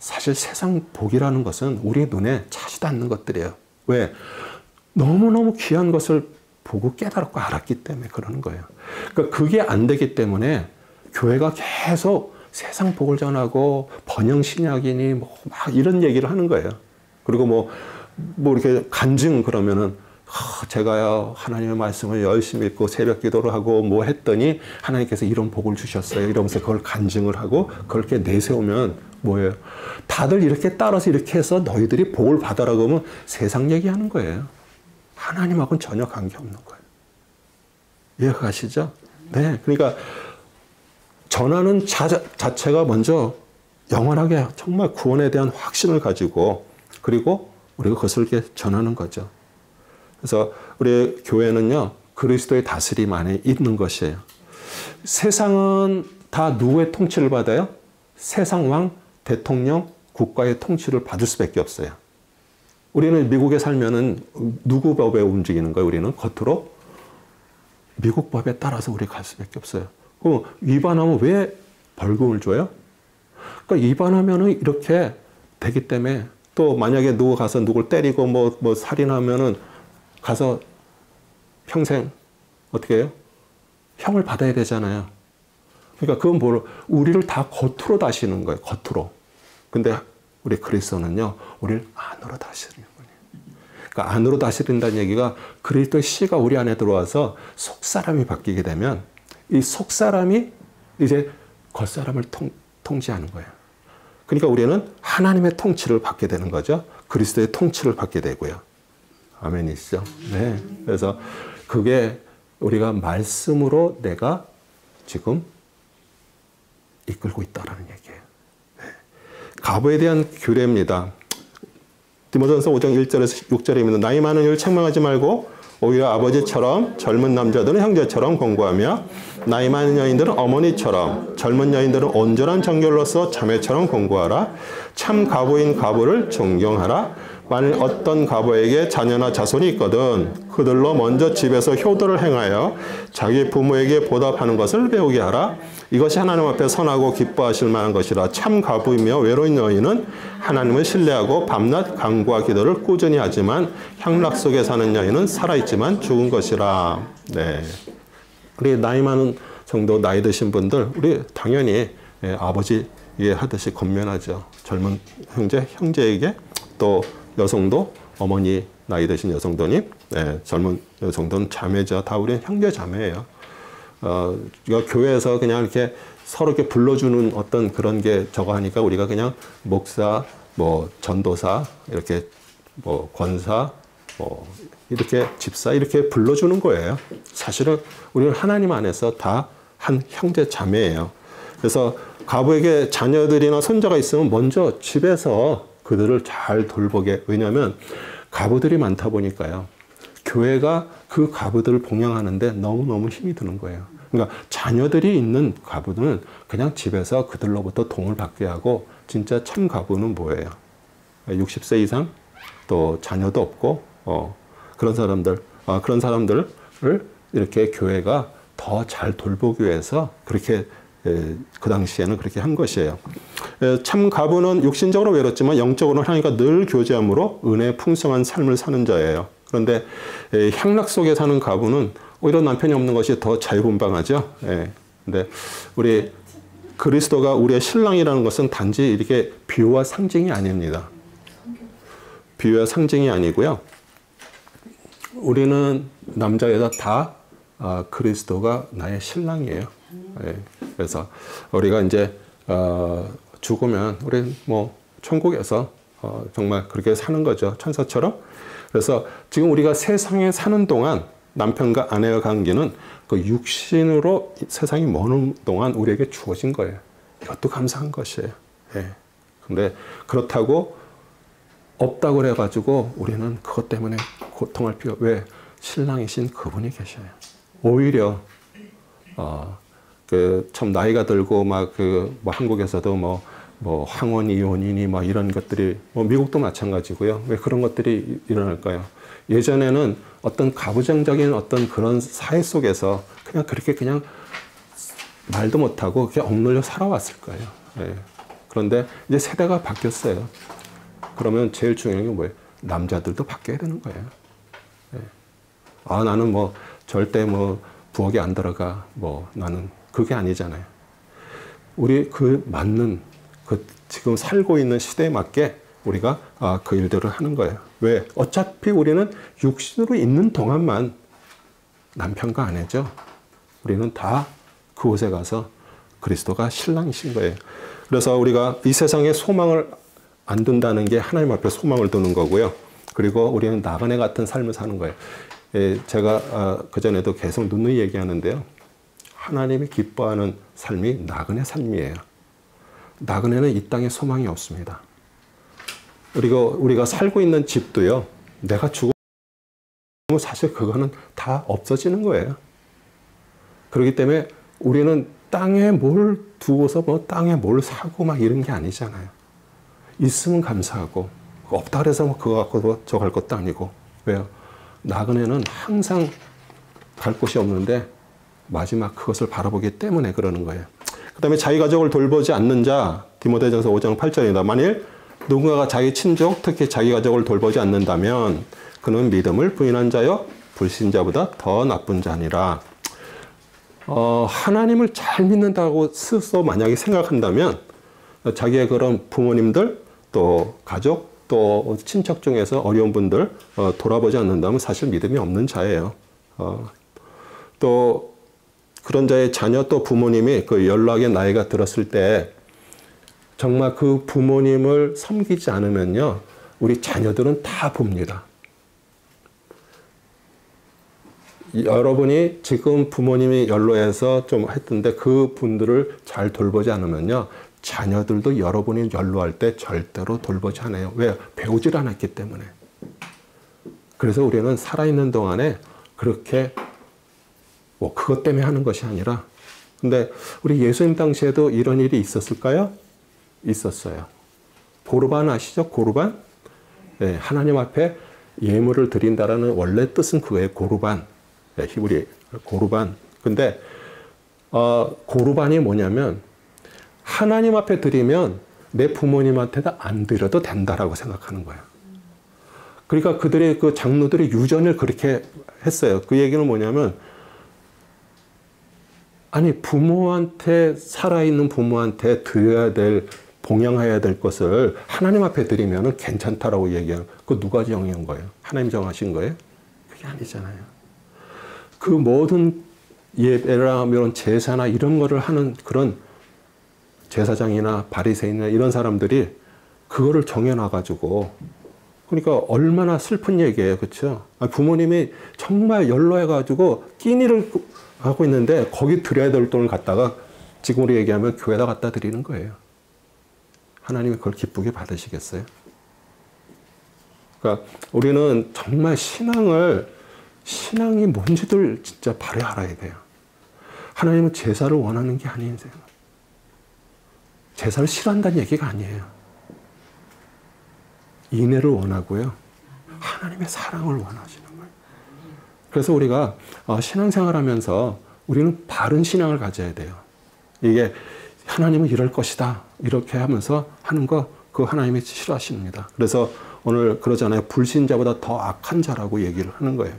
A: 사실 세상 복이라는 것은 우리의 눈에 차지도 않는 것들이에요. 왜? 너무너무 귀한 것을 보고 깨달았고 알았기 때문에 그러는 거예요. 그러니까 그게 안 되기 때문에 교회가 계속 세상 복을 전하고 번영 신약이니 뭐 막 이런 얘기를 하는 거예요. 그리고 뭐 이렇게 간증 그러면은 제가요 하나님의 말씀을 열심히 읽고 새벽 기도를 하고 뭐 했더니 하나님께서 이런 복을 주셨어요. 이러면서 그걸 간증을 하고 그렇게 내세우면 뭐예요? 다들 이렇게 따라서 이렇게 해서 너희들이 복을 받아라고 하면 세상 얘기하는 거예요. 하나님하고는 전혀 관계없는 거예요. 이해가 가시죠? 네. 그러니까 전하는 자체가 먼저 영원하게 정말 구원에 대한 확신을 가지고 그리고 우리가 그것을 이렇게 전하는 거죠. 그래서 우리 교회는요, 그리스도의 다스림 안에 있는 것이에요. 세상은 다 누구의 통치를 받아요? 세상 왕, 대통령, 국가의 통치를 받을 수밖에 없어요. 우리는 미국에 살면은 누구 법에 움직이는 거예요? 우리는 겉으로 미국 법에 따라서 우리 갈 수밖에 없어요. 그럼 위반하면 왜 벌금을 줘요? 그러니까 위반하면은 이렇게 되기 때문에 또 만약에 누구 가서 누굴 때리고 뭐 살인하면은 가서 평생 어떻게 해요? 형을 받아야 되잖아요. 그러니까 그건 뭐로 우리를 다 겉으로 다시는 거예요. 겉으로. 근데 우리 그리스도는요, 우리를 안으로 다스리는 거예요. 그러니까 안으로 다스린다는 얘기가 그리스도의 씨가 우리 안에 들어와서 속사람이 바뀌게 되면 이 속사람이 이제 겉사람을 통치하는 거예요. 그러니까 우리는 하나님의 통치를 받게 되는 거죠. 그리스도의 통치를 받게 되고요. 아멘이시죠? 네. 그래서 그게 우리가 말씀으로 내가 지금 이끌고 있다라는 얘기예요. 네. 가부에 대한 규례입니다. 디모데전서 5장 1절에서 6절입니다. 나이 많은 이를 책망하지 말고 오히려 아버지처럼 젊은 남자들은 형제처럼 공부하며 나이 많은 여인들은 어머니처럼 젊은 여인들은 온전한 정결로서 자매처럼 공부하라. 참 가부인 가부를 존경하라. 만일 어떤 가부에게 자녀나 자손이 있거든 그들로 먼저 집에서 효도를 행하여 자기 부모에게 보답하는 것을 배우게 하라. 이것이 하나님 앞에 선하고 기뻐하실 만한 것이라. 참 가부이며 외로운 여인은 하나님을 신뢰하고 밤낮 간구와 기도를 꾸준히 하지만 향락 속에 사는 여인은 살아있지만 죽은 것이라. 네. 우리 나이 많은 정도 나이 드신 분들 우리 당연히 아버지 하듯이 권면하죠. 젊은 형제에게 또 여성도 어머니 나이 드신 여성도님, 젊은 여성도는 자매죠. 다 우리는 형제 자매예요. 교회에서 그냥 이렇게 서로 이렇게 불러주는 어떤 그런 게 저거 하니까 우리가 그냥 목사, 뭐 전도사, 이렇게 뭐 권사, 뭐 이렇게 집사 이렇게 불러주는 거예요. 사실은 우리는 하나님 안에서 다 한 형제 자매예요. 그래서 가부에게 자녀들이나 손자가 있으면 먼저 집에서 그들을 잘 돌보게. 왜냐하면 가부들이 많다 보니까요. 교회가 그 가부들을 봉양하는데 너무너무 힘이 드는 거예요. 그러니까 자녀들이 있는 가부는 그냥 집에서 그들로부터 도움을 받게 하고 진짜 참 가부는 뭐예요? 60세 이상 또 자녀도 없고 그런 사람들을 이렇게 교회가 더 잘 돌보기 위해서 그렇게 그 당시에는 그렇게 한 것이에요. 참 가부는 육신적으로 외롭지만 영적으로는 하나님과 늘 교제함으로 은혜의 풍성한 삶을 사는 자예요. 그런데 향락 속에 사는 가부는 오히려 남편이 없는 것이 더 자유분방하죠. 근데 우리 그리스도가 우리의 신랑이라는 것은 단지 이렇게 비유와 상징이 아닙니다. 비유와 상징이 아니고요. 우리는 남자 여자 다 그리스도가 나의 신랑이에요. 예. 그래서 우리가 이제 죽으면 우리 뭐 천국에서 정말 그렇게 사는 거죠. 천사처럼. 그래서 지금 우리가 세상에 사는 동안 남편과 아내의 관계는 그 육신으로 세상이 머는 동안 우리에게 주어진 거예요. 이것도 감사한 것이에요. 예. 근데 그렇다고 없다고 그래가지고 우리는 그것 때문에 고통할 필요, 왜? 신랑이신 그분이 계셔요. 오히려, 참 나이가 들고 막 뭐 한국에서도 뭐 황혼 이혼이니 뭐 이런 것들이, 뭐 미국도 마찬가지고요. 왜 그런 것들이 일어날까요? 예전에는 어떤 가부장적인 어떤 그런 사회 속에서 그냥 그렇게 그냥 말도 못하고 그냥 억눌려 살아왔을 거예요. 예. 그런데 이제 세대가 바뀌었어요. 그러면 제일 중요한 게 뭐예요? 남자들도 바뀌어야 되는 거예요. 예. 나는 뭐 절대 뭐 부엌에 안 들어가. 뭐 나는 그게 아니잖아요. 우리 그 맞는 그 지금 살고 있는 시대에 맞게 우리가 그 일들을 하는 거예요. 왜? 어차피 우리는 육신으로 있는 동안만 남편과 아내죠. 우리는 다 그곳에 가서 그리스도가 신랑이신 거예요. 그래서 우리가 이 세상에 소망을 안 둔다는 게 하나님 앞에 소망을 두는 거고요. 그리고 우리는 나그네 같은 삶을 사는 거예요. 제가 그전에도 계속 누누이 얘기하는데요. 하나님이 기뻐하는 삶이 나그네 삶이에요. 나그네는 이 땅에 소망이 없습니다. 그리고 우리가 살고 있는 집도요. 내가 죽으면 사실 그거는 다 없어지는 거예요. 그렇기 때문에 우리는 땅에 뭘 두고서 뭐 땅에 뭘 사고 막 이런 게 아니잖아요. 있으면 감사하고 없다 그래서 뭐 그거 갖고 저 갈 것도 아니고. 왜요? 나그네는 항상 갈 곳이 없는데 마지막 그것을 바라보기 때문에 그러는 거예요. 그 다음에 자기 가족을 돌보지 않는 자, 디모데전서 5장 8절입니다. 만일 누군가가 자기 친족, 특히 자기 가족을 돌보지 않는다면 그는 믿음을 부인한 자여 불신자보다 더 나쁜 자니라. 하나님을 잘 믿는다고 스스로 만약에 생각한다면 자기의 그런 부모님들, 또 가족, 또 친척 중에서 어려운 분들 돌아보지 않는다면 사실 믿음이 없는 자예요. 또 그런 자의 자녀 또 부모님이 그 연락의 나이가 들었을 때 정말 그 부모님을 섬기지 않으면요, 우리 자녀들은 다 봅니다. 여러분이 지금 부모님이 연로해서 좀 했던데 그 분들을 잘 돌보지 않으면요, 자녀들도 여러분이 연로할 때 절대로 돌보지 않아요. 왜? 배우질 않았기 때문에. 그래서 우리는 살아있는 동안에 그렇게 뭐 그것 때문에 하는 것이 아니라, 근데 우리 예수님 당시에도 이런 일이 있었을까요? 있었어요. 고르반 아시죠? 고르반? 네, 하나님 앞에 예물을 드린다라는 원래 뜻은 그거예요. 고르반. 네, 히브리 고르반. 근데 고르반이 뭐냐면 하나님 앞에 드리면 내 부모님한테도 안 드려도 된다라고 생각하는 거예요. 그러니까 그들의 그 장로들이 유전을 그렇게 했어요. 그 얘기는 뭐냐면, 아니 부모한테, 살아있는 부모한테 드려야 될, 봉양해야 될 것을 하나님 앞에 드리면 괜찮다라고 얘기해요. 그거 누가 정한 거예요? 하나님 정하신 거예요? 그게 아니잖아요. 그 모든 예배나 이런 제사나 이런 거를 하는 그런 제사장이나 바리새인이나 이런 사람들이 그거를 정해놔가지고, 그러니까 얼마나 슬픈 얘기예요. 그렇죠? 부모님이 정말 연로해가지고 끼니를 하고 있는데 거기 드려야 될 돈을 갖다가 지금으로 얘기하면 교회에다 갖다 드리는 거예요. 하나님이 그걸 기쁘게 받으시겠어요? 그러니까 우리는 정말 신앙이 뭔지들 진짜 바로 알아야 돼요. 하나님은 제사를 원하는 게 아니에요. 제사를 싫어한다는 얘기가 아니에요. 인애를 원하고요. 하나님의 사랑을 원하시는 거예요. 그래서 우리가 신앙생활 하면서 우리는 바른 신앙을 가져야 돼요. 이게 하나님은 이럴 것이다, 이렇게 하면서 하는 거, 그거 하나님이 싫어하십니다. 그래서 오늘 그러잖아요. 불신자보다 더 악한 자라고 얘기를 하는 거예요.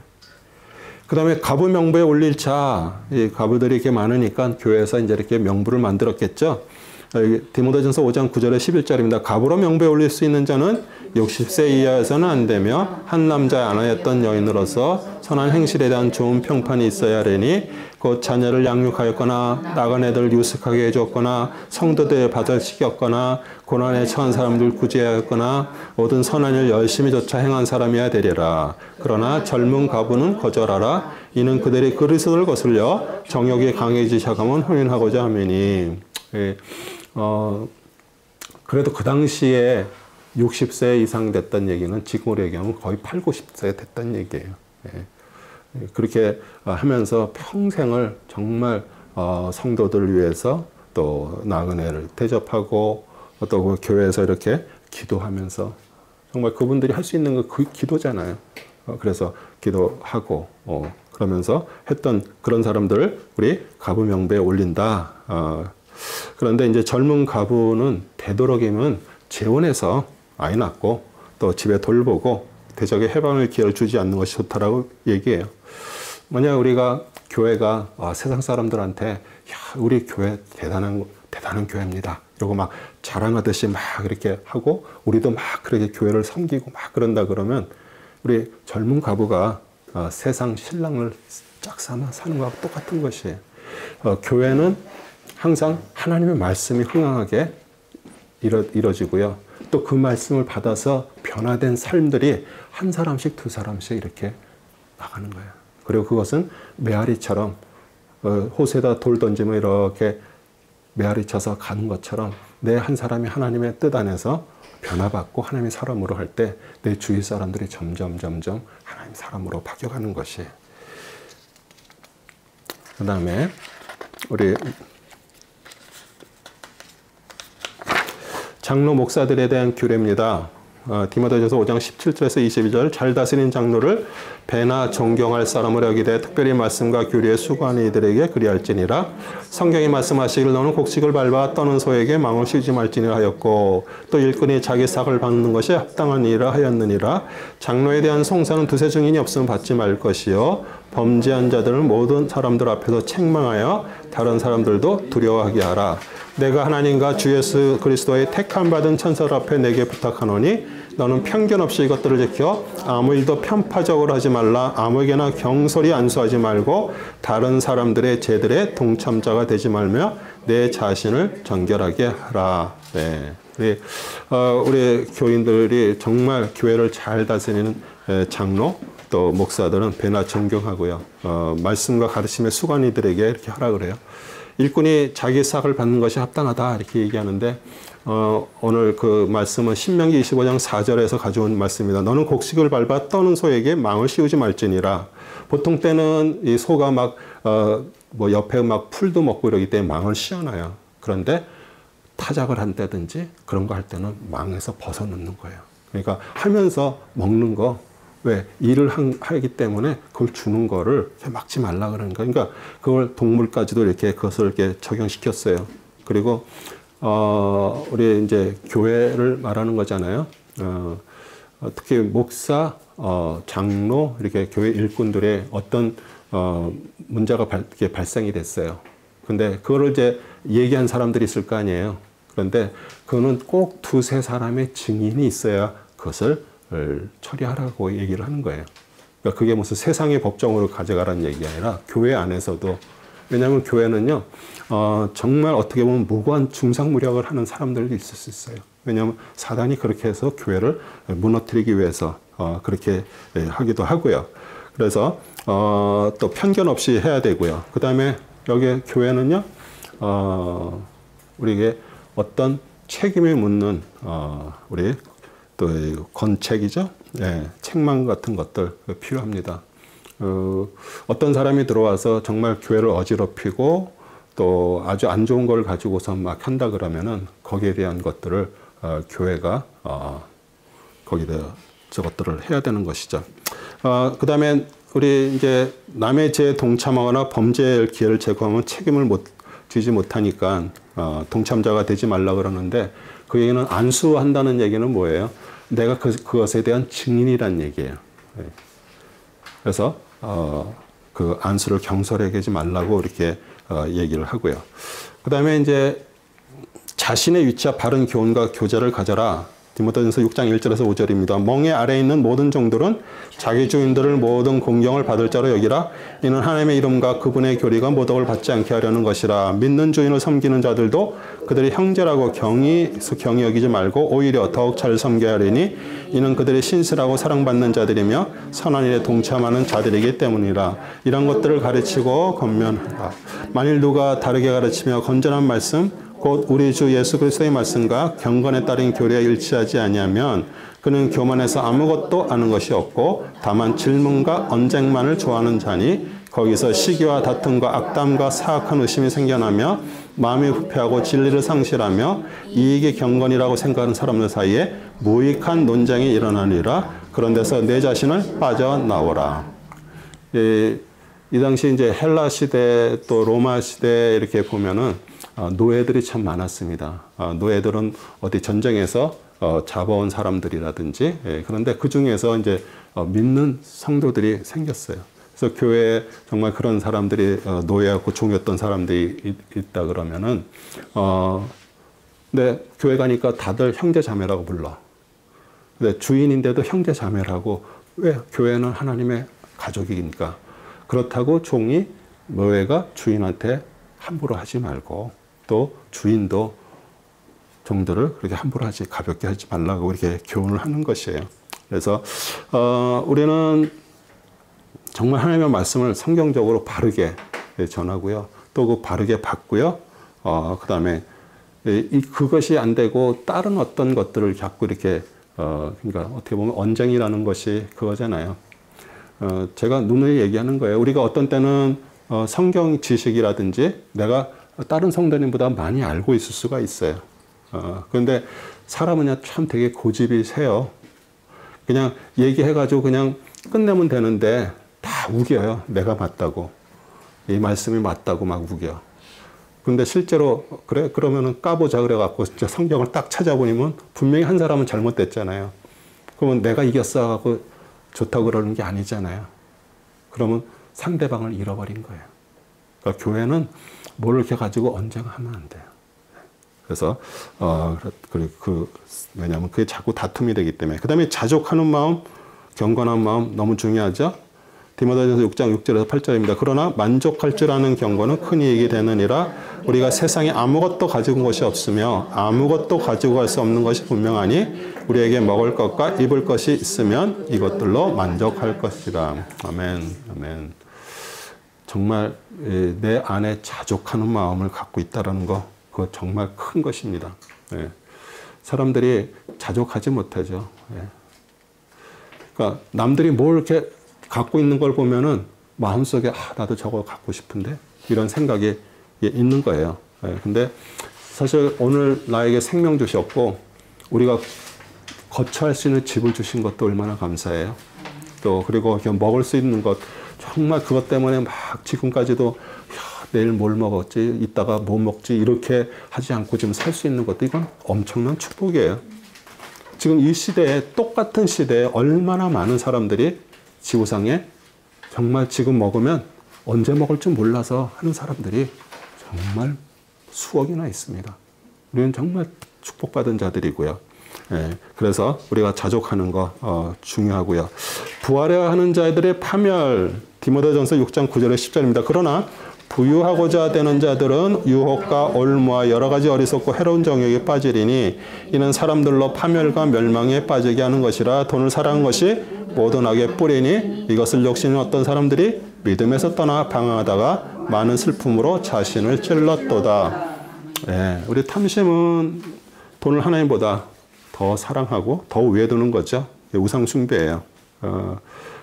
A: 그 다음에 가부 명부에 올릴 자, 이 가부들이 이렇게 많으니까 교회에서 이제 이렇게 명부를 만들었겠죠. 디모데전서 5장 9절에 11절입니다. 가부로 명부에 올릴 수 있는 자는 60세 이하에서는 안 되며 한 남자의 아내였던 여인으로서 선한 행실에 대한 좋은 평판이 있어야 하리니 곧 자녀를 양육하였거나 나간 애들을 유숙하게 해줬거나 성도들의 밭을 시켰거나 고난에 처한 사람들 구제하였거나 모든 선한 일 열심히 조차 행한 사람이어야 되리라. 그러나 젊은 가부는 거절하라. 이는 그들이 그리스도를 거슬려 정욕이 강해지기 시작하면 혼인하고자 함이니. 그래도 그 당시에 60세 이상 됐다는 얘기는 지금으로 얘기하면 거의 8, 90세 됐다는 얘기예요. 그렇게 하면서 평생을 정말 성도들을 위해서 또 나그네를 대접하고 또 그 교회에서 이렇게 기도하면서 정말 그분들이 할 수 있는 거 그 기도잖아요. 그래서 기도하고 그러면서 했던 그런 사람들을 우리 가부 명부에 올린다. 그런데 이제 젊은 가부는 되도록이면 재혼해서 아이 낳고 또 집에 돌보고 대적의 해방의 기회를 주지 않는 것이 좋다라고 얘기해요. 만약 우리가 교회가 세상 사람들한테 야, 우리 교회 대단한 교회입니다. 이러고 막 자랑하듯이 막 이렇게 하고 우리도 막 그렇게 교회를 섬기고 막 그런다 그러면 우리 젊은 가부가 세상 신랑을 짝 삼아 사는 거하고 똑같은 것이에요. 교회는 항상 하나님의 말씀이 흥황하게 이뤄지고요. 또 그 말씀을 받아서 변화된 삶들이 한 사람씩 두 사람씩 이렇게 나가는 거예요. 그리고 그것은 메아리처럼 호수에다 돌 던지면 이렇게 메아리 쳐서 가는 것처럼 내 한 사람이 하나님의 뜻 안에서 변화받고 하나님의 사람으로 할 때 내 주위 사람들이 점점 하나님의 사람으로 바뀌어가는 것이에요. 그 다음에 우리 장로 목사들에 대한 규례입니다. 디모데전서 5장 17절에서 22절 잘 다스린 장로를 배나 존경할 사람으로 여기되 특별히 말씀과 규례에 수고하는 이들에게 그리할지니라. 성경이 말씀하시기를 너는 곡식을 밟아 떠는 소에게 망을 씌우지 말지니라 하였고 또 일꾼이 자기 삭을 받는 것이 합당한 일이라 하였느니라. 장로에 대한 송사는 두세 증인이 없으면 받지 말 것이요 범죄한 자들은 모든 사람들 앞에서 책망하여 다른 사람들도 두려워하게 하라. 내가 하나님과 주 예수 그리스도의 택함 받은 천사들 앞에 내게 부탁하노니 너는 편견 없이 이것들을 지켜 아무 일도 편파적으로 하지 말라. 아무에게나 경솔히 안수하지 말고 다른 사람들의 죄들의 동참자가 되지 말며 내 자신을 정결하게 하라. 네. 우리 교인들이 정말 교회를 잘 다스리는 장로 또 목사들은 배나 존경하고요. 말씀과 가르침의 수관이들에게 이렇게 하라 그래요. 일꾼이 자기 삭을 받는 것이 합당하다 이렇게 얘기하는데 오늘 그 말씀은 신명기 25장 4절에서 가져온 말씀입니다. 너는 곡식을 밟아 떠는 소에게 망을 씌우지 말지니라. 보통 때는 이 소가 막 뭐 옆에 막 풀도 먹고 이러기 때문에 망을 씌워놔요. 그런데 타작을 한다든지 그런 거 할 때는 망에서 벗어놓는 거예요. 그러니까 하면서 먹는 거 왜? 일을 하기 때문에 그걸 주는 거를 막지 말라 그러는 거예요. 그러니까 그걸 동물까지도 이렇게 그것을 이렇게 적용시켰어요. 그리고, 우리 이제 교회를 말하는 거잖아요. 특히 목사, 장로, 이렇게 교회 일꾼들의 어떤, 문제가 발생이 됐어요. 근데 그거를 이제 얘기한 사람들이 있을 거 아니에요. 그런데 그거는 꼭 두세 사람의 증인이 있어야 그것을 처리하라고 얘기를 하는 거예요. 그러니까 그게 무슨 세상의 법정으로 가져가라는 얘기가 아니라 교회 안에서도. 왜냐하면 교회는요, 정말 어떻게 보면 무고한 중상무력을 하는 사람들도 있을 수 있어요. 왜냐하면 사단이 그렇게 해서 교회를 무너뜨리기 위해서 그렇게 하기도 하고요. 그래서 또 편견 없이 해야 되고요. 그 다음에 여기 교회는요, 우리에게 어떤 책임을 묻는 우리 또 권책이죠. 예, 책망 같은 것들 필요합니다. 어떤 사람이 들어와서 정말 교회를 어지럽히고 또 아주 안 좋은 걸 가지고서 막 한다 그러면은 거기에 대한 것들을 교회가 거기다 저것들을 해야 되는 것이죠. 그 다음에 우리 이제 남의 죄에 동참하거나 범죄의 기회를 제거하면 책임을 지지 못하니까 동참자가 되지 말라 그러는데 그 얘기는 안수한다는 얘기는 뭐예요? 내가 그것에 대한 증인이란 얘기예요. 그래서 그 안수를 경솔하게 하지 말라고 이렇게 얘기를 하고요. 그 다음에 이제 자신의 위치와 바른 교훈과 교제를 가져라. 디모데전서 6장 1절에서 5절입니다. 멍에 아래에 있는 모든 종들은 자기 주인들을 모든 공경을 받을 자로 여기라. 이는 하나님의 이름과 그분의 교리가 모독을 받지 않게 하려는 것이라. 믿는 주인을 섬기는 자들도 그들이 형제라고 경히 여기지 말고 오히려 더욱 잘 섬겨야 하리니 이는 그들이 신실하고 사랑받는 자들이며 선한 일에 동참하는 자들이기 때문이라. 이런 것들을 가르치고 권면하라. 만일 누가 다르게 가르치며 건전한 말씀 곧 우리 주 예수 그리스도의 말씀과 경건에 따른 교리에 일치하지 아니하면 그는 교만해서 아무것도 아는 것이 없고 다만 질문과 언쟁만을 좋아하는 자니 거기서 시기와 다툼과 악담과 사악한 의심이 생겨나며 마음이 부패하고 진리를 상실하며 이익이 경건이라고 생각하는 사람들 사이에 무익한 논쟁이 일어나니라. 그런 데서 내 자신을 빠져나오라. 이 당시 이제 헬라 시대 또 로마 시대 이렇게 보면은 노예들이 참 많았습니다. 노예들은 어디 전쟁에서 잡아온 사람들이라든지, 그런데 그 중에서 이제 믿는 성도들이 생겼어요. 그래서 교회에 정말 그런 사람들이 노예하고 종이었던 사람들이 있다 그러면은, 근데 교회 가니까 다들 형제 자매라고 불러. 근데 주인인데도 형제 자매라고. 왜? 교회는 하나님의 가족이니까. 그렇다고 종이 노예가 주인한테 함부로 하지 말고 또 주인도 종들을 그렇게 함부로 하지 가볍게 하지 말라고 이렇게 교훈을 하는 것이에요. 그래서 우리는 정말 하나님의 말씀을 성경적으로 바르게 전하고요. 또 그 바르게 받고요. 그 다음에 그것이 안 되고 다른 어떤 것들을 자꾸 이렇게 그러니까 어떻게 보면 언쟁이라는 것이 그거잖아요. 제가 누누이 얘기하는 거예요. 우리가 어떤 때는 성경 지식이라든지 내가 다른 성도님보다 많이 알고 있을 수가 있어요. 그런데 사람은 참 되게 고집이 세요. 그냥 얘기해가지고 그냥 끝내면 되는데 다 우겨요. 내가 맞다고. 이 말씀이 맞다고 막 우겨. 근데 실제로 그래? 그러면은 까보자 그래갖고 진짜 성경을 딱 찾아보면 분명히 한 사람은 잘못됐잖아요. 그러면 내가 이겼어 하고 좋다고 그러는 게 아니잖아요. 그러면 상대방을 잃어버린 거예요. 그러니까 교회는 뭘 이렇게 가지고 언쟁하면 안 돼요. 그래서 왜냐하면 그게 자꾸 다툼이 되기 때문에. 그 다음에 자족하는 마음, 경건한 마음 너무 중요하죠. 디모데전서 6장 6절에서 8절입니다. 그러나 만족할 줄 아는 경건은 큰 이익이 되느니라. 우리가 세상에 아무것도 가지고 온 것이 없으며 아무것도 가지고 갈 수 없는 것이 분명하니 우리에게 먹을 것과 입을 것이 있으면 이것들로 만족할 것이라. 아멘. 아멘. 정말 내 안에 자족하는 마음을 갖고 있다는 거, 그거 정말 큰 것입니다. 사람들이 자족하지 못하죠. 그러니까 남들이 뭘 이렇게 갖고 있는 걸 보면은 마음속에 나도 저거 갖고 싶은데 이런 생각이 있는 거예요. 근데 사실 오늘 나에게 생명 주셨고 우리가 거처할 수 있는 집을 주신 것도 얼마나 감사해요. 또 그리고 먹을 수 있는 것 정말 그것 때문에 막 지금까지도 내일 뭘 먹었지 이따가 뭐 먹지 이렇게 하지 않고 지금 살 수 있는 것도 이건 엄청난 축복이에요. 지금 이 시대에 똑같은 시대에 얼마나 많은 사람들이 지구상에 정말 지금 먹으면 언제 먹을 줄 몰라서 하는 사람들이 정말 수억이나 있습니다. 우리는 정말 축복받은 자들이고요. 그래서 우리가 자족하는 거 중요하고요. 부하려 하는 자들의 파멸, 디모데전서 6장 9절에 10절입니다. 그러나 부유하고자 되는 자들은 유혹과 올무와 여러 가지 어리석고 해로운 정욕에 빠지리니 이는 사람들로 파멸과 멸망에 빠지게 하는 것이라. 돈을 사랑하는 것이 모든 악의 뿌리니 이것을 욕심이 어떤 사람들이 믿음에서 떠나 방황하다가 많은 슬픔으로 자신을 찔렀도다. 우리 탐심은 돈을 하나님보다 더 사랑하고 더 위에 두는 거죠. 우상 숭배예요.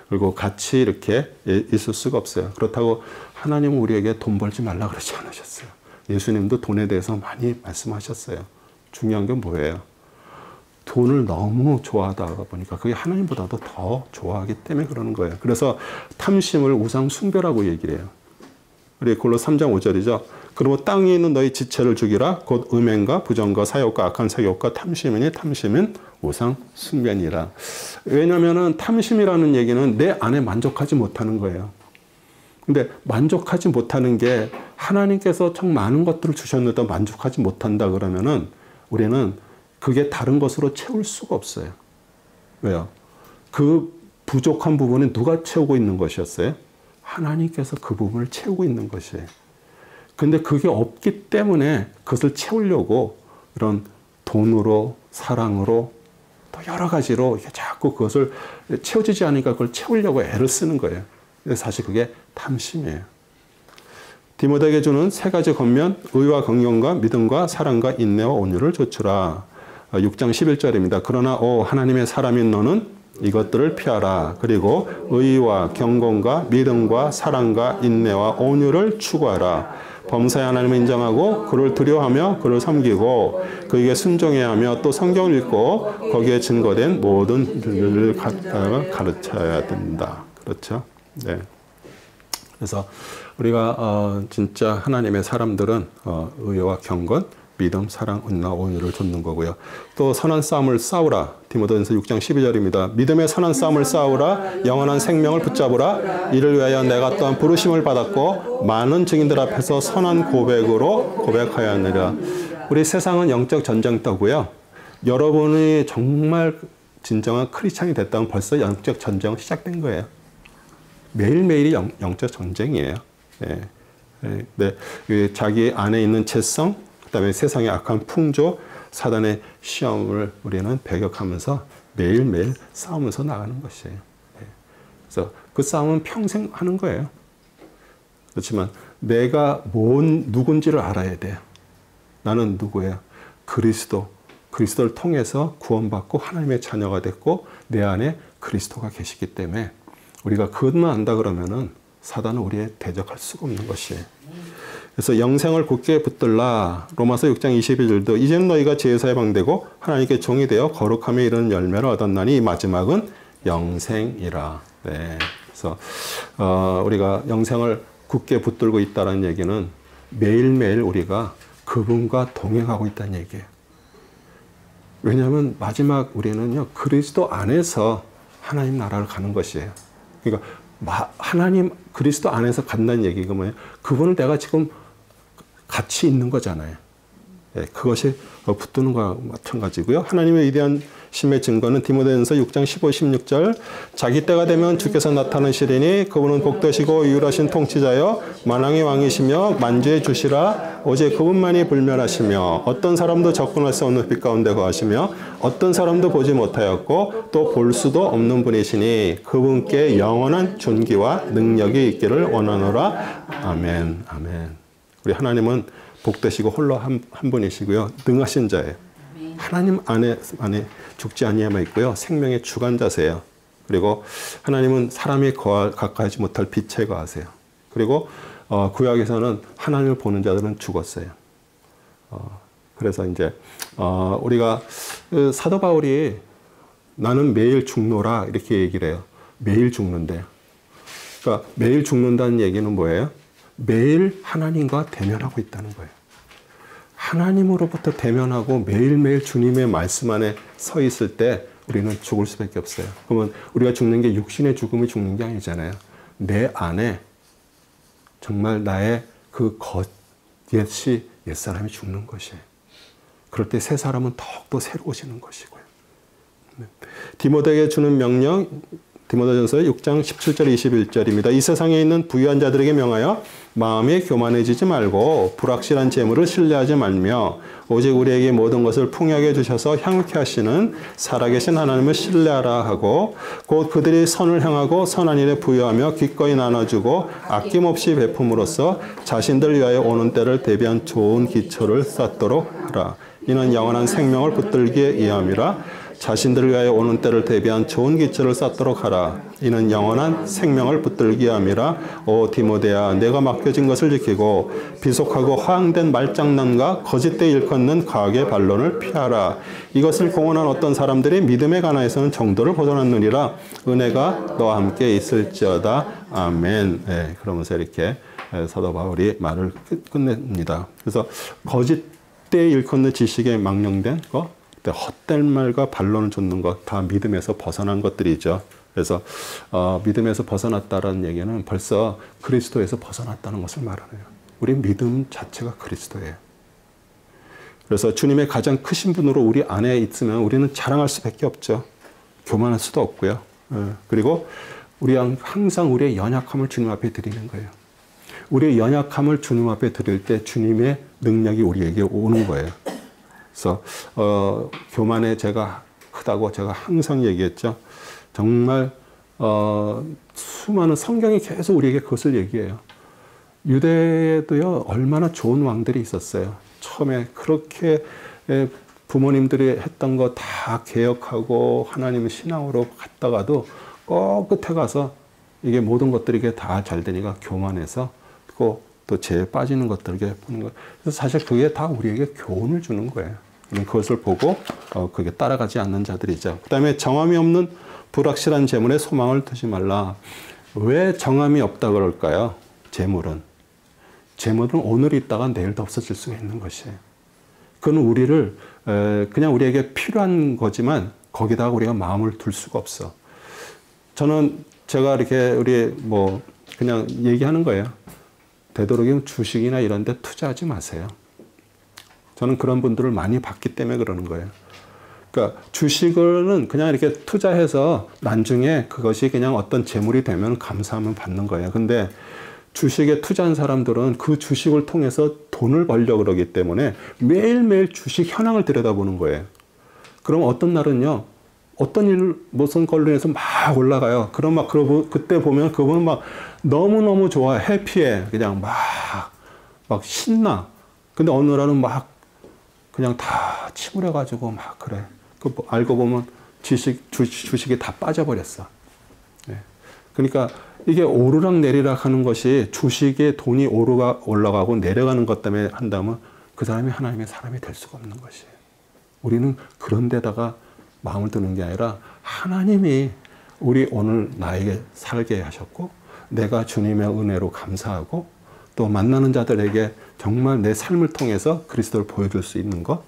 A: 그리고 같이 이렇게 있을 수가 없어요. 그렇다고 하나님은 우리에게 돈 벌지 말라 그러지 않으셨어요. 예수님도 돈에 대해서 많이 말씀하셨어요. 중요한 건 뭐예요? 돈을 너무 좋아하다 보니까 그게 하나님보다도 더 좋아하기 때문에 그러는 거예요. 그래서 탐심을 우상 숭배라고 얘기를 해요. 우리 골로새 3장 5절이죠. 그러므로 땅에 있는 너희 지체를 죽이라. 곧 음행과 부정과 사욕과 악한 사욕과 탐심이니 탐심은 우상 숭배니라. 왜냐하면 탐심이라는 얘기는 내 안에 만족하지 못하는 거예요. 근데 만족하지 못하는 게 하나님께서 참 많은 것들을 주셨는데도 만족하지 못한다 그러면은 우리는 그게 다른 것으로 채울 수가 없어요. 왜요? 그 부족한 부분은 누가 채우고 있는 것이었어요? 하나님께서 그 부분을 채우고 있는 것이에요. 근데 그게 없기 때문에 그것을 채우려고 이런 돈으로, 사랑으로, 또 여러 가지로 자꾸 그것을 채워지지 않으니까 그걸 채우려고 애를 쓰는 거예요. 사실 그게 탐심이에요. 디모데에게 주는 세 가지 권면, 의와 긍휼과 믿음과 사랑과 인내와 온유를 조추라. 6장 11절입니다. 그러나 하나님의 사람인 너는 이것들을 피하라. 그리고 의와 경건과 믿음과 사랑과 인내와 온유를 추구하라. 범사의 하나님을 인정하고 그를 두려워하며 그를 섬기고 그에게 순종해야 하며 또 성경을 읽고 거기에 증거된 모든 일을 가르쳐야 된다. 그렇죠? 네. 그래서 우리가 진짜 하나님의 사람들은 의와 경건, 믿음, 사랑, 은혜와 온유를 좇는 거고요. 또 선한 싸움을 싸우라. 디모데전서 6장 12절입니다. 믿음의 선한 싸움을 싸우라. 영원한 생명을 붙잡으라. 이를 위하여 내가 또한 부르심을 받았고 많은 증인들 앞에서 선한 고백으로 고백하였느니라. 우리 세상은 영적 전쟁터고요. 여러분이 정말 진정한 크리스찬이 됐다면 벌써 영적 전쟁은 시작된 거예요. 매일매일이 영적 전쟁이에요. 네. 네. 자기 안에 있는 죄성, 그다음에 세상의 악한 풍조, 사단의 시험을 우리는 배격하면서 매일매일 싸우면서 나가는 것이에요. 그래서 그 싸움은 평생 하는 거예요. 그렇지만 내가 누군지를 알아야 돼요. 나는 누구예요? 그리스도를 통해서 구원받고 하나님의 자녀가 됐고 내 안에 그리스도가 계시기 때문에 우리가 그것만 안다 그러면은 사단은 우리에 대적할 수가 없는 것이에요. 그래서 영생을 굳게 붙들라. 로마서 6장 22절도 이제는 너희가 죄에서 해방되고 하나님께 종이 되어 거룩함에 이르는 열매를 얻었나니 마지막은 영생이라. 네. 그래서 우리가 영생을 굳게 붙들고 있다는 얘기는 매일매일 우리가 그분과 동행하고 있다는 얘기예요. 왜냐하면 마지막 우리는요 그리스도 안에서 하나님 나라를 가는 것이에요. 그러니까 하나님 그리스도 안에서 간다는 얘기가 뭐예요? 그분을 내가 지금 같이 있는 거잖아요. 네, 그것이 붙드는 거와 마찬가지고요. 하나님의 위대한 심의 증거는 디모데전서 6장 15, 16절 자기 때가 되면 주께서 나타나시리니 그분은 복되시고 유일하신 통치자여 만왕의 왕이시며 만주의 주시라. 오직 그분만이 불멸하시며 어떤 사람도 접근할 수 없는 빛 가운데 거하시며 어떤 사람도 보지 못하였고 또 볼 수도 없는 분이시니 그분께 영원한 존귀와 능력이 있기를 원하노라. 아멘. 아멘. 우리 하나님은 복되시고 홀로 한 분이시고요. 능하신 자예요. 하나님 안에 죽지 아니하며 있고요. 생명의 주관자세요. 그리고 하나님은 사람이 가까이하지 못할 빛에 거하세요. 그리고 구약에서는 하나님을 보는 자들은 죽었어요. 그래서 이제 우리가 사도 바울이 나는 매일 죽노라 이렇게 얘기를 해요. 매일 죽는데. 그러니까 매일 죽는다는 얘기는 뭐예요? 매일 하나님과 대면하고 있다는 거예요. 하나님으로부터 대면하고 매일매일 주님의 말씀 안에 서 있을 때 우리는 죽을 수밖에 없어요. 그러면 우리가 죽는 게 육신의 죽음이 죽는 게 아니잖아요. 내 안에 정말 나의 그 옛사람이 죽는 것이에요. 그럴 때 새 사람은 더욱더 새로워지는 것이고요. 디모데에게 주는 명령, 디모데전서 6장 17절 21절입니다. 이 세상에 있는 부유한 자들에게 명하여 마음에 교만해지지 말고 불확실한 재물을 신뢰하지 말며 오직 우리에게 모든 것을 풍요하게 주셔서 향유케 하시는 살아계신 하나님을 신뢰하라 하고 곧 그들이 선을 향하고 선한 일에 부유하며 기꺼이 나눠주고 아낌없이 베품으로써 자신들 위하여 오는 때를 대비한 좋은 기초를 쌓도록 하라. 이는 영원한 생명을 붙들기에 이함이라. 자신들을 위하여 오는 때를 대비한 좋은 기초를 쌓도록 하라. 이는 영원한 생명을 붙들기 함이라. 오 디모데야, 내가 맡겨진 것을 지키고 비속하고 허황된 말장난과 거짓되이 일컫는 과학의 반론을 피하라. 이것을 공언한 어떤 사람들이 믿음에 관하여서는 정도를 벗어났느니라. 은혜가 너와 함께 있을지어다. 아멘. 네, 그러면서 이렇게 사도 바울이 말을 끝냅니다. 그래서 거짓되이 일컫는 지식에 망령된 것, 헛된 말과 반론을 좇는 것 다 믿음에서 벗어난 것들이죠. 그래서 믿음에서 벗어났다라는 얘기는 벌써 그리스도에서 벗어났다는 것을 말하네요. 우리 믿음 자체가 그리스도예요. 그래서 주님의 가장 크신 분으로 우리 안에 있으면 우리는 자랑할 수밖에 없죠. 교만할 수도 없고요. 그리고 우리 항상 우리의 연약함을 주님 앞에 드리는 거예요. 우리의 연약함을 주님 앞에 드릴 때 주님의 능력이 우리에게 오는 거예요. 그래서 교만의 죄가 크다고 제가 항상 얘기했죠. 정말 수많은 성경이 계속 우리에게 그것을 얘기해요. 유대에도요 얼마나 좋은 왕들이 있었어요. 처음에 그렇게 부모님들이 했던 거 다 개혁하고 하나님의 신앙으로 갔다가도 꼭 끝에 가서 이게 모든 것들이 다 잘 되니까 교만해서 또 죄에 빠지는 것들에게 보는 거예요. 그래서 사실 그게 다 우리에게 교훈을 주는 거예요. 그것을 보고 그게 따라가지 않는 자들이죠. 그 다음에 정함이 없는 불확실한 재물에 소망을 두지 말라. 왜 정함이 없다 그럴까요? 재물은 오늘 있다가 내일도 없어질 수가 있는 것이에요. 그건 우리를 그냥 우리에게 필요한 거지만 거기다가 우리가 마음을 둘 수가 없어. 저는 제가 이렇게 우리 그냥 얘기하는 거예요. 되도록이면 주식이나 이런 데 투자하지 마세요. 저는 그런 분들을 많이 봤기 때문에 그러는 거예요. 그러니까 주식은 그냥 이렇게 투자해서 나중에 그것이 그냥 어떤 재물이 되면 감사하면 받는 거예요. 근데 주식에 투자한 사람들은 그 주식을 통해서 돈을 벌려고 그러기 때문에 매일매일 주식 현황을 들여다보는 거예요. 그럼 어떤 날은요, 어떤 무슨 걸로 인해서 막 올라가요. 그럼 그때 보면 그분은 막 너무너무 좋아, 해피해. 그냥 막 신나. 근데 어느 날은 막 그냥 다 침울해가지고 막 그래. 알고 보면 주식이 다 빠져버렸어. 네. 그러니까 이게 오르락 내리락 하는 것이 주식에 돈이 올라가고 내려가는 것 때문에 한다면 그 사람이 하나님의 사람이 될 수가 없는 것이에요. 우리는 그런 데다가 마음을 두는 게 아니라 하나님이 우리 오늘 나에게 살게 하셨고 내가 주님의 은혜로 감사하고 또 만나는 자들에게 정말 내 삶을 통해서 그리스도를 보여줄 수 있는 것,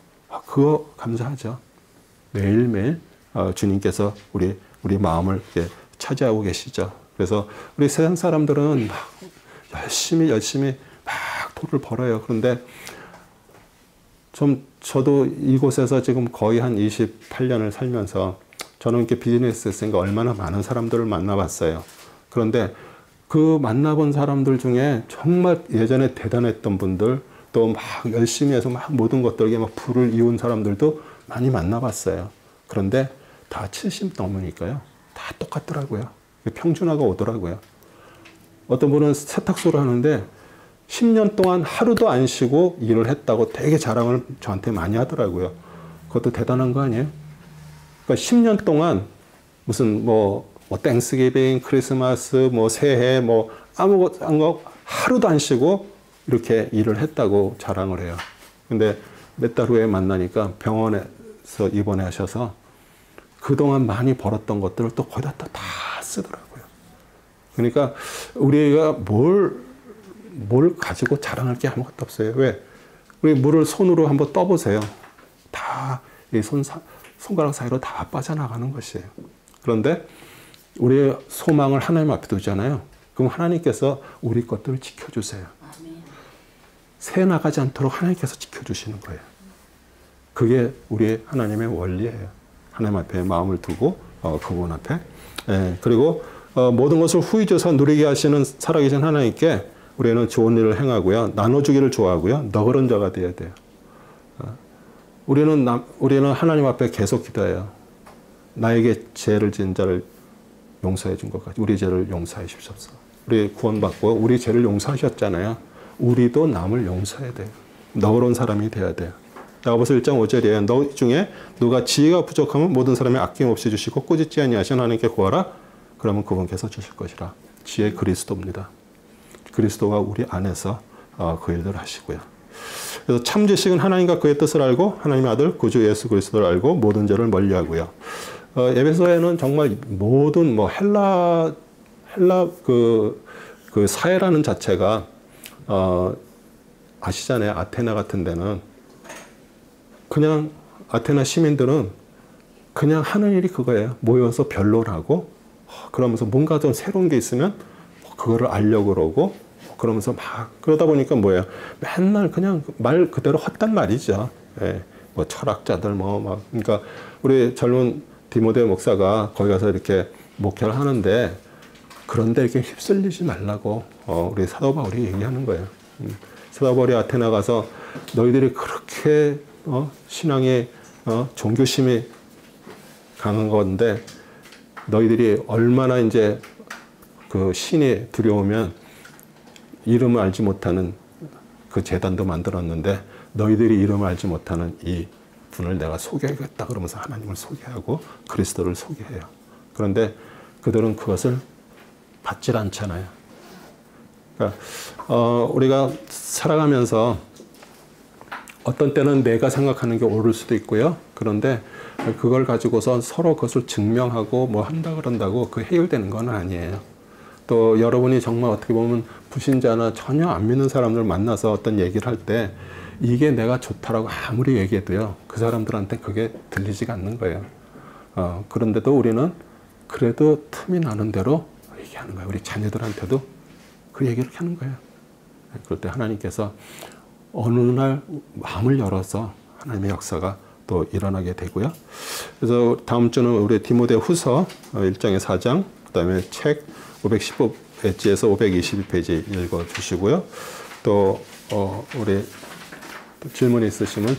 A: 그거 감사하죠. 매일매일 주님께서 우리 마음을 이렇게 차지하고 계시죠. 그래서 우리 세상 사람들은 막 열심히 막 돈을 벌어요. 그런데 저도 이곳에서 지금 거의 한 28년을 살면서 저는 이렇게 비즈니스 했으니까 얼마나 많은 사람들을 만나봤어요. 그런데 그 만나본 사람들 중에 정말 예전에 대단했던 분들, 또 막 열심히 해서 막 모든 것들에게 막 부를 이룬 사람들도 많이 만나봤어요. 그런데 다 70 넘으니까요. 다 똑같더라고요. 평준화가 오더라고요. 어떤 분은 세탁소를 하는데 10년 동안 하루도 안 쉬고 일을 했다고 되게 자랑을 저한테 많이 하더라고요. 그것도 대단한 거 아니에요? 그러니까 10년 동안 무슨 땡스기빙, 크리스마스, 새해, 아무것도 하루도 안 쉬고 이렇게 일을 했다고 자랑을 해요. 근데 몇 달 후에 만나니까 병원에서 입원하셔서 그동안 많이 벌었던 것들을 또 거기다 다 쓰더라고요. 그러니까 우리가 뭘 가지고 자랑할 게 아무것도 없어요. 왜? 우리 물을 손으로 한번 떠보세요. 다 이 손가락 사이로 다 빠져나가는 것이에요. 그런데 우리의 소망을 하나님 앞에 두잖아요. 그럼 하나님께서 우리 것들을 지켜주세요. 새 나가지 않도록 하나님께서 지켜주시는 거예요. 그게 우리 하나님의 원리예요. 하나님 앞에 마음을 두고 그분 앞에. 그리고 모든 것을 후히 줘서 누리게 하시는 살아계신 하나님께 우리는 좋은 일을 행하고요. 나눠주기를 좋아하고요. 너그러운 자가 되어야 돼요. 우리는 하나님 앞에 계속 기도해요. 나에게 죄를 지은 자를 용서해 준 것 같이 우리 죄를 용서해 주십시오. 우리 구원받고 우리 죄를 용서하셨잖아요. 우리도 남을 용서해야 돼요. 너그러운 사람이 돼야 돼요. 야고보서 1장 5절이에요. 너 중에 누가 지혜가 부족하면 모든 사람이 아낌없이 주시고 꾸짖지 아니하시는 하나님께 구하라. 그러면 그분께서 주실 것이라. 지혜 그리스도입니다. 그리스도가 우리 안에서 그 일들을 하시고요. 그래서 참 지식은 하나님과 그의 뜻을 알고 하나님의 아들 구주 예수 그리스도를 알고 모든 죄를 멀리하고요. 에베소에는 정말 모든 헬라 그 사회라는 자체가 아시잖아요. 아테네 같은 데는 그냥 아테네 시민들은 그냥 하는 일이 그거예요. 모여서 변론하고 그러면서 뭔가 좀 새로운 게 있으면 그거를 알려고 그러고 그러면서 막 그러다 보니까 뭐예요? 맨날 그냥 말 그대로 헛단 말이죠. 예. 뭐 철학자들 뭐 막 그러니까 우리 젊은 디모데 목사가 거기 가서 이렇게 목회를 하는데 그런데 이렇게 휩쓸리지 말라고 우리 사도 바울이 얘기하는 거예요. 사도 바울이 아테나 가서 너희들이 그렇게 신앙의 종교심이 강한 건데 너희들이 얼마나 이제 그 신이 두려우면 이름을 알지 못하는 그 제단도 만들었는데 너희들이 이름을 알지 못하는 이 분을 내가 소개하겠다 그러면서 하나님을 소개하고 그리스도를 소개해요. 그런데 그들은 그것을 받질 않잖아요. 그러니까 우리가 살아가면서 어떤 때는 내가 생각하는 게 옳을 수도 있고요. 그런데 그걸 가지고서 서로 그것을 증명하고 뭐 한다 그런다고 그 해결되는 건 아니에요. 또 여러분이 정말 어떻게 보면 불신자나 전혀 안 믿는 사람들 만나서 어떤 얘기를 할 때 이게 내가 좋다라고 아무리 얘기해도요. 그 사람들한테 그게 들리지가 않는 거예요. 그런데도 우리는 그래도 틈이 나는 대로 얘기하는 거예요. 우리 자녀들한테도 그 얘기를 하는 거예요. 그럴 때 하나님께서 어느 날 마음을 열어서 하나님의 역사가 또 일어나게 되고요. 그래서 다음 주는 우리 디모데 후서 1장의 4장, 그 다음에 책 515페이지에서 522페이지 읽어주시고요. 또 우리 질문이 있으시면